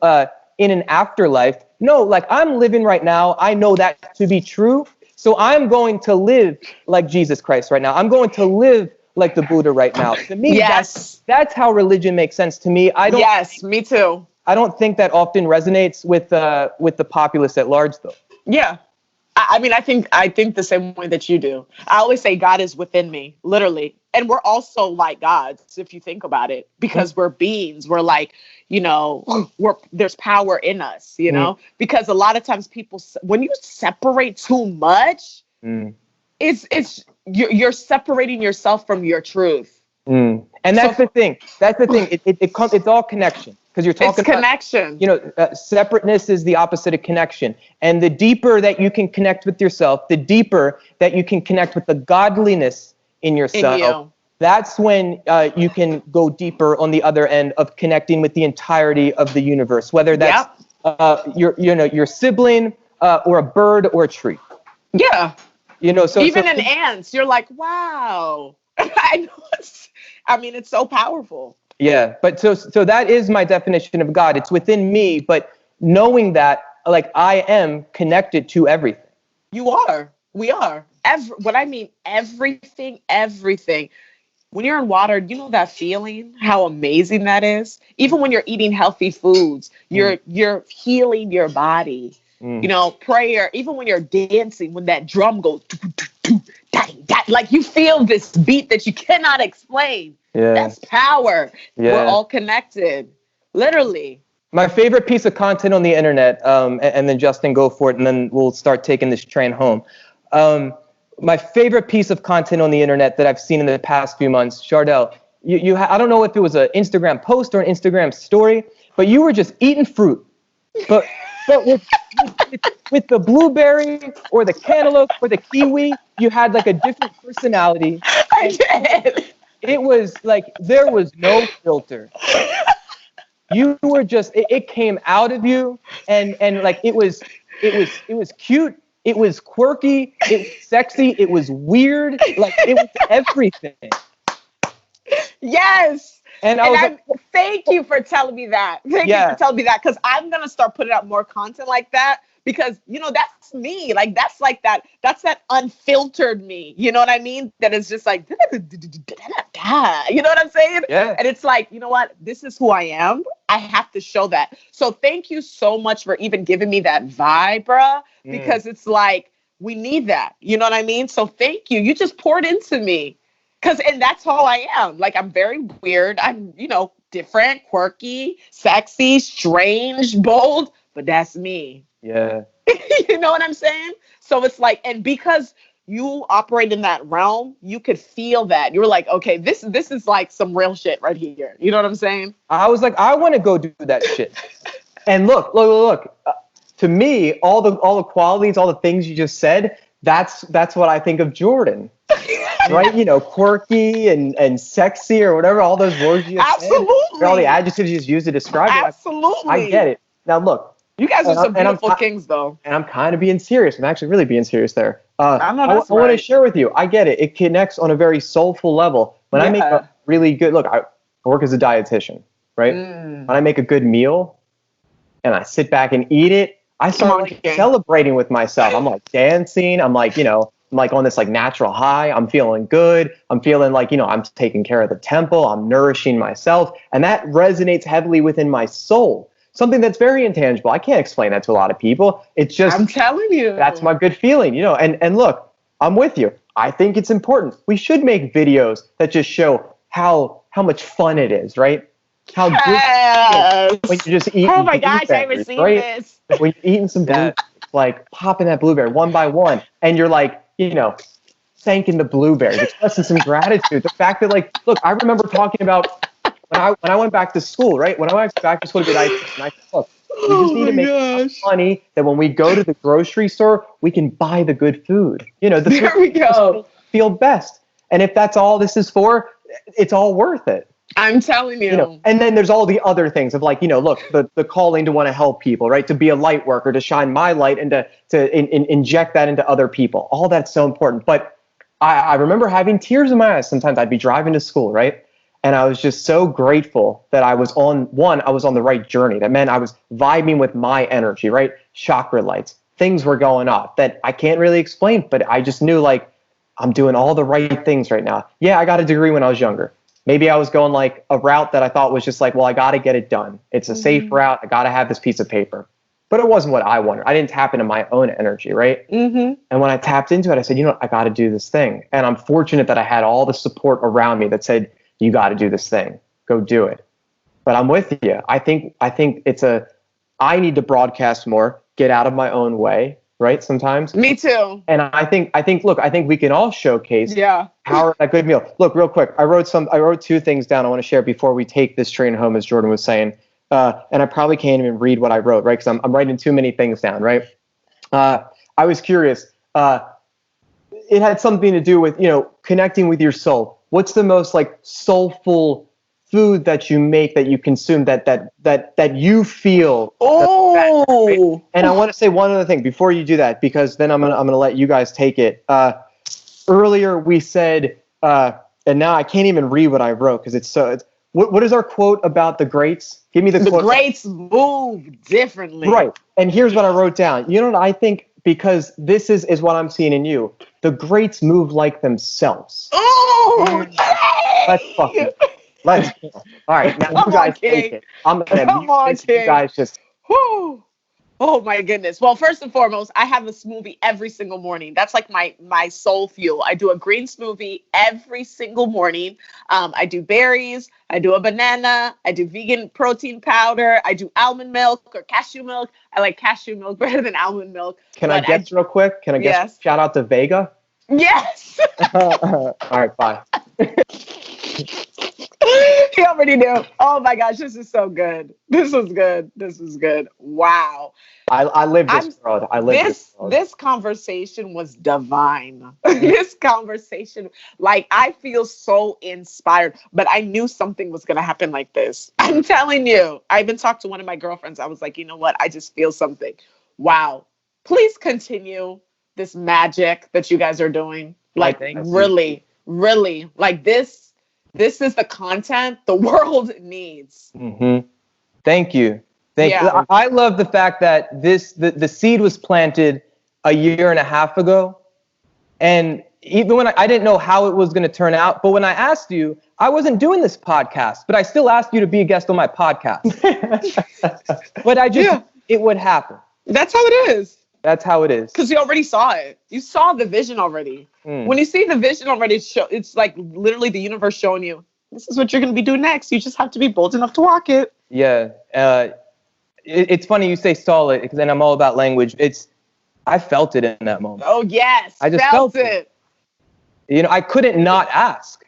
in an afterlife. No, like I'm living right now. I know that to be true. So I'm going to live like Jesus Christ right now. I'm going to live like the Buddha right now. To me, yes, that's how religion makes sense to me. Yes, me too. I don't think that often resonates with the populace at large, though. Yeah. I mean, I think the same way that you do. I always say God is within me, literally. And we're also like gods, if you think about it, because we're beings. We're like, there's power in us, because a lot of times people, when you separate too much, you're separating yourself from your truth. And that's the thing. It's all connection. Because you're talking about connection. Separateness is the opposite of connection. And the deeper that you can connect with yourself, the deeper that you can connect with the godliness in yourself, that's when you can go deeper on the other end of connecting with the entirety of the universe, whether that's your sibling or a bird or a tree. Yeah. So even in ants, you're like, wow. I know. It's so powerful. Yeah, but so that is my definition of God. It's within me, but knowing that, like, I am connected to everything. You are. We are. Everything. When you're in water, you know that feeling, how amazing that is? Even when you're eating healthy foods, you're healing your body. Prayer, even when you're dancing, when that drum goes, like you feel this beat that you cannot explain. Yeah. That's power. Yeah. We're all connected, literally. My favorite piece of content on the internet, and then Justin, go for it, and then we'll start taking this train home. My favorite piece of content on the internet that I've seen in the past few months, Chardelle, I don't know if it was an Instagram post or an Instagram story, but you were just eating fruit. But with the blueberry or the cantaloupe or the kiwi, you had like a different personality. I did. It was like there was no filter. You were just it came out of you, and like it was cute, it was quirky, it was sexy, it was weird, like it was everything. Yes. Thank you for telling me that. Thank you for telling me that, because I'm gonna start putting out more content like that. Because, that's me. Like, that's that unfiltered me. You know what I mean? That is just like, you know what I'm saying? Yeah. And it's like, you know what? This is who I am. I have to show that. So thank you so much for even giving me that vibe, bruh. Because it's like, we need that. You know what I mean? So thank you. You just poured into me. And that's all I am. Like, I'm very weird. I'm, different, quirky, sexy, strange, bold. But that's me. Yeah. You know what I'm saying? So it's like, and because you operate in that realm, you could feel that. You were like, okay, this is like some real shit right here. You know what I'm saying? I was like, I want to go do that shit. And look. To me, all the qualities, all the things you just said, that's what I think of Jordan. Right? Quirky and sexy or whatever, all those words you just said, all the adjectives you just used to describe it. Absolutely. I get it. Now look. You guys are some beautiful kings, though. And I'm kind of being serious. I'm actually really being serious there. I want to share with you. I get it. It connects on a very soulful level. When I make a really good, I work as a dietitian, right? When I make a good meal and I sit back and eat it, I start celebrating with myself. I'm like dancing. I'm like, I'm like on this like natural high. I'm feeling good. I'm feeling like, I'm taking care of the temple. I'm nourishing myself. And that resonates heavily within my soul. Something that's very intangible. I can't explain that to a lot of people. It's just, I'm telling you, that's my good feeling, and look, I'm with you. I think it's important. We should make videos that just show how much fun it is, right? How good when you're just eating. Oh my gosh, I haven't seen this. When you're eating some blueberry, like popping that blueberry one by one, and you're like, thanking the blueberries, expressing some gratitude. The fact that look, I remember talking about when I went back to school, right? When I went back to school to get ice cream, and I said, look, we just need to make enough money that when we go to the grocery store, we can buy the good food. There we go. Feel best. And if that's all this is for, it's all worth it. I'm telling you. And then there's all the other things of look, the calling to want to help people, right? To be a light worker, to shine my light and to inject that into other people. All that's so important. But I remember having tears in my eyes. Sometimes I'd be driving to school, right? And I was just so grateful that I was on the right journey. That meant I was vibing with my energy, right? Chakra lights, things were going off that I can't really explain, but I just knew like I'm doing all the right things right now. Yeah, I got a degree when I was younger. Maybe I was going like a route that I thought was just like, well, I got to get it done. It's a safe route. I got to have this piece of paper. But it wasn't what I wanted. I didn't tap into my own energy, right? And when I tapped into it, I said, you know what? I got to do this thing. And I'm fortunate that I had all the support around me that said, you got to do this thing. Go do it. But I'm with you. I think I need to broadcast more, get out of my own way, right? Sometimes. Me too. And I think we can all showcase power a good meal. Look, real quick. I wrote two things down I want to share before we take this train home, as Jordan was saying. And I probably can't even read what I wrote, right? Because I'm writing too many things down, right? I was curious. It had something to do with, connecting with your soul. What's the most like soulful food that you make, that you consume, that you feel? Oh, right? And I want to say one other thing before you do that, because then I'm gonna let you guys take it. Earlier we said, and now I can't even read what I wrote because it's so. What is our quote about the greats? Give me the quote. The greats move differently. Right. And here's what I wrote down. You know what I think? Because this is what I'm seeing in you. The greats move like themselves. Oh, Let's go. All right. Now you guys take it. I'm going to mute this. You guys just. Whoo. Oh my goodness. Well, first and foremost, I have a smoothie every single morning. That's like my soul fuel. I do a green smoothie every single morning. I do berries. I do a banana. I do vegan protein powder. I do almond milk or cashew milk. I like cashew milk better than almond milk. Can I guess real quick? Can I guess? Yes. Shout out to Vega. Yes. All right, bye. He already knew. Oh my gosh, this is so good. This is good. This is good. Wow. I live this world. I live this world. This conversation was divine. This conversation, like, I feel so inspired, but I knew something was going to happen like this. I'm telling you. I even talked to one of my girlfriends. I was like, you know what? I just feel something. Wow. Please continue this magic that you guys are doing. Like, really, really. Like, this is the content the world needs. Mm-hmm. Thank you. Thank you. I love the fact that the seed was planted a year and a half ago. And even when I didn't know how it was going to turn out, but when I asked you, I wasn't doing this podcast, but I still asked you to be a guest on my podcast. But it would happen. That's how it is. That's how it is. Because you already saw it. You saw the vision already. When you see the vision already, it's like literally the universe showing you, this is what you're going to be doing next. You just have to be bold enough to walk it. Yeah. It's funny you say saw it, because then I'm all about language. I felt it in that moment. Oh, yes. I just felt it. I couldn't not ask.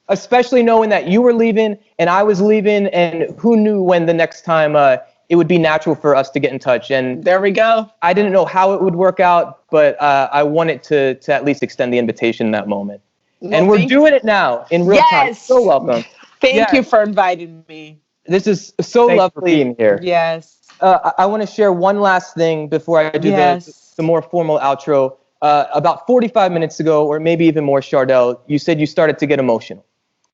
Especially knowing that you were leaving and I was leaving, and who knew when the next time it would be natural for us to get in touch. And there we go. I didn't know how it would work out, but I wanted to at least extend the invitation in that moment. Well, and we're doing it now in real time. So welcome. Thank you for inviting me. This is so lovely. For being here. Yes. I want to share one last thing before I do the more formal outro. About 45 minutes ago, or maybe even more, Chardelle, you said you started to get emotional.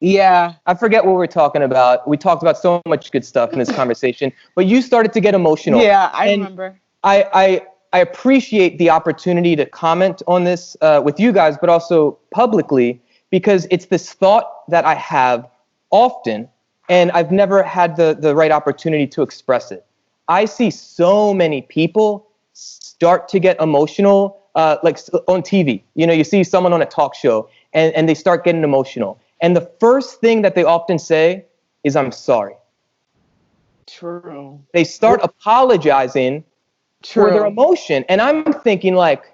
Yeah. I forget what we were talking about. We talked about so much good stuff in this conversation, but you started to get emotional. Yeah, I remember. I appreciate the opportunity to comment on this with you guys, but also publicly, because it's this thought that I have often, and I've never had the right opportunity to express it. I see so many people start to get emotional, like on TV. You see someone on a talk show, and they start getting emotional. And the first thing that they often say is, I'm sorry. True. They start apologizing for their emotion. And I'm thinking like,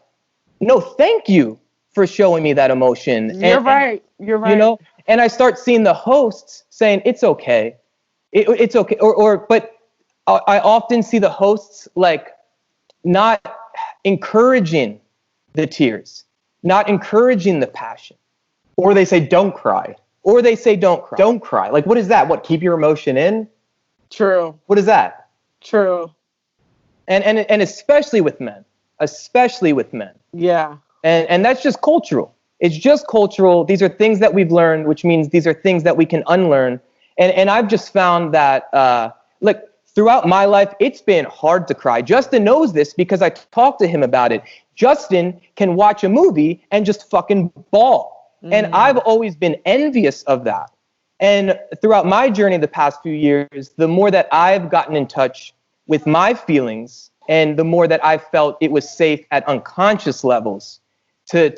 no, thank you for showing me that emotion. You're right. And I start seeing the hosts saying, it's okay. It's okay. But I often see the hosts like not encouraging the tears, not encouraging the passion. Or they say, don't cry. Don't cry. Like, what is that? What, keep your emotion in? True. What is that? True. And especially with men. Yeah. And that's just cultural. It's just cultural. These are things that we've learned, which means these are things that we can unlearn. And I've just found that, look, throughout my life, it's been hard to cry. Justin knows this because I talked to him about it. Justin can watch a movie and just fucking bawl. And I've always been envious of that. And throughout my journey the past few years, the more that I've gotten in touch with my feelings and the more that I felt it was safe at unconscious levels to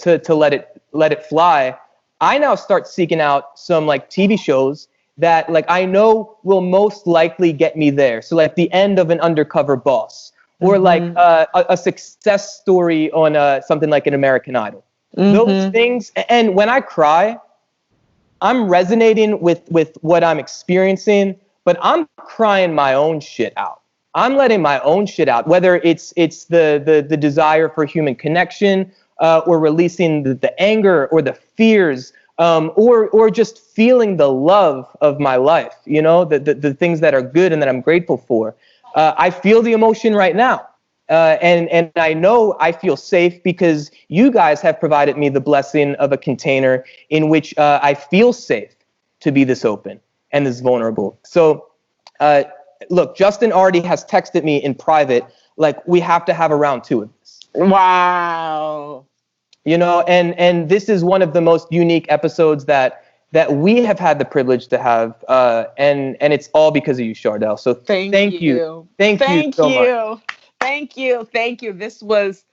let it fly, I now start seeking out some like TV shows that like I know will most likely get me there. So like the end of an Undercover Boss, or like a success story on something like an American Idol. Those things. And when I cry, I'm resonating with what I'm experiencing, but I'm crying my own shit out. I'm letting my own shit out, whether it's the desire for human connection, or releasing the anger or the fears, or just feeling the love of my life, you know, the things that are good and that I'm grateful for. I feel the emotion right now. And I know I feel safe because you guys have provided me the blessing of a container in which I feel safe to be this open and this vulnerable. So, look, Justin already has texted me in private, like, we have to have a round 2 of this. Wow. You know, and this is one of the most unique episodes that we have had the privilege to have, and it's all because of you, Chardelle. So thank you. Thank you so much. Thank you. This was,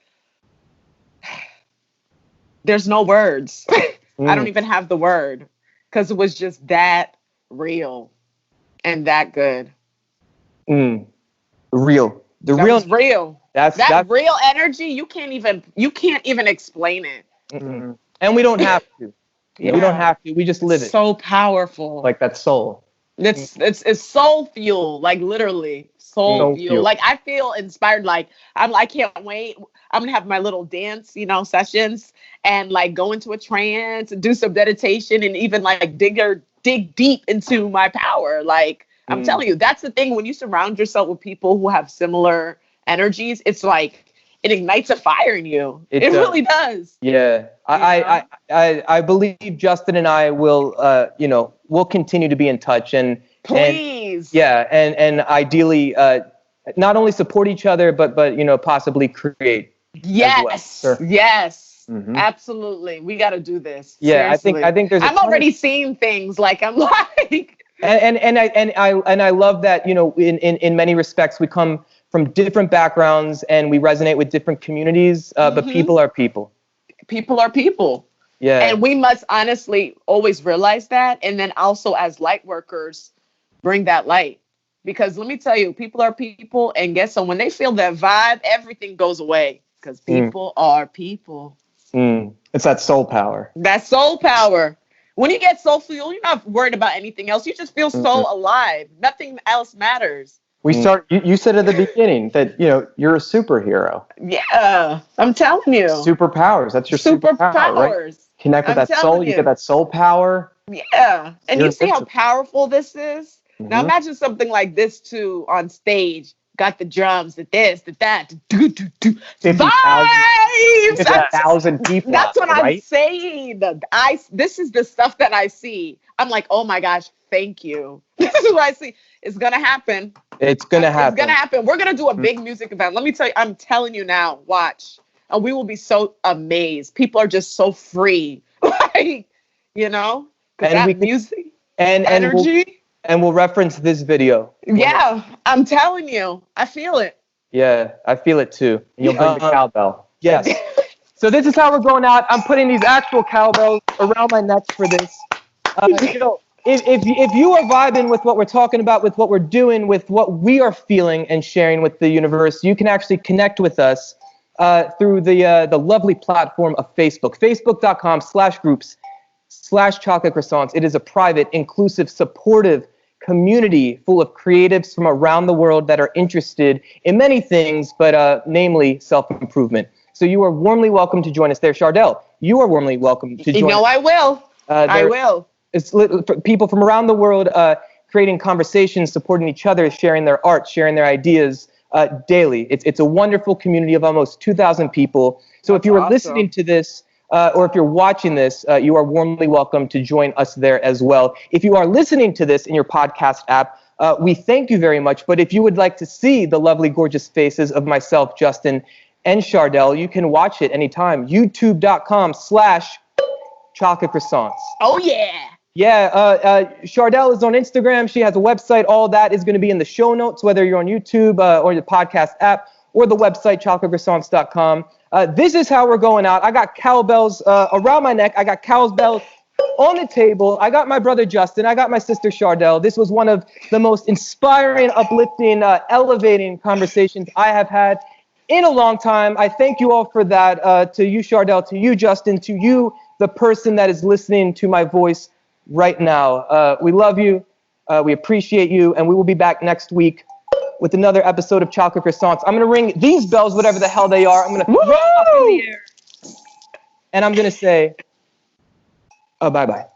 there's no words. I don't even have the word, because it was just that real and that good. Real. That real. That's real energy. You can't even explain it. And we don't have to. Yeah. We don't have to. We just live it. So powerful. Like that soul. It's soul fuel. Like literally soul fuel. Like I feel inspired. Like I can't wait. I'm gonna have my little dance, sessions, and like go into a trance, do some meditation, and even like dig deep into my power. Like I'm telling you, that's the thing. When you surround yourself with people who have similar energies, it's like it ignites a fire in you. It really does. Yeah. I believe Justin and I will we'll continue to be in touch and please. And ideally not only support each other but possibly create. Yes. Well. Sure. Yes. Absolutely. We got to do this. Yeah, seriously. I think there's I'm already seeing things like I'm like and I love that, in many respects we come from different backgrounds and we resonate with different communities, but people are people. People are people. Yeah. And we must honestly always realize that. And then also as light workers, bring that light. Because let me tell you, people are people. And guess what? When they feel that vibe, everything goes away. Because people are people. It's that soul power. That soul power. When you get soul fuel, you're not worried about anything else. You just feel so alive. Nothing else matters. You said at the beginning that, you're a superhero. Yeah, I'm telling you. Superpowers. That's your superpower, right? Connect with that soul. You get that soul power. Yeah. And you see how powerful this is? Now imagine something like this too on stage. Got the drums, the this, the that. 50,000 people. That's what I'm saying. This is the stuff that I see. I'm like, oh my gosh, thank you. This is what I see. It's going to happen. It's going to happen. It's going to happen. We're going to do a big music event. Let me tell you, I'm telling you now, watch. And we will be so amazed. People are just so free. Like, because that music and energy. We'll reference this video. Yeah, I'm telling you. I feel it. Yeah, I feel it too. You'll bring the cowbell. Yes. So this is how we're going out. I'm putting these actual cowbells around my neck for this. If you are vibing with what we're talking about, with what we're doing, with what we are feeling and sharing with the universe, you can actually connect with us through the lovely platform of Facebook, facebook.com/groups/chocolate croissants. It is a private, inclusive, supportive community full of creatives from around the world that are interested in many things, but namely self-improvement. So you are warmly welcome to join us there. Chardelle, you are warmly welcome to join us. I will. I will. It's people from around the world creating conversations, supporting each other, sharing their art, sharing their ideas daily. It's a wonderful community of almost 2,000 people. So if you were listening to this or if you're watching this, you are warmly welcome to join us there as well. If you are listening to this in your podcast app, we thank you very much. But if you would like to see the lovely, gorgeous faces of myself, Justin, and Chardelle, you can watch it anytime. YouTube.com/chocolate croissants. Oh, yeah. Yeah, Chardelle is on Instagram. She has a website. All that is going to be in the show notes, whether you're on YouTube or the podcast app or the website, chocolatecroissants.com. This is how we're going out. I got cowbells around my neck. I got cowbells on the table. I got my brother Justin. I got my sister Chardelle. This was one of the most inspiring, uplifting, elevating conversations I have had in a long time. I thank you all for that. To you, Chardelle, to you, Justin, to you, the person that is listening to my voice right now. We love you. We appreciate you. And we will be back next week with another episode of Chocolate Croissants. I'm going to ring these bells, whatever the hell they are. I'm going to throw them up in the air. And I'm going to say, bye-bye.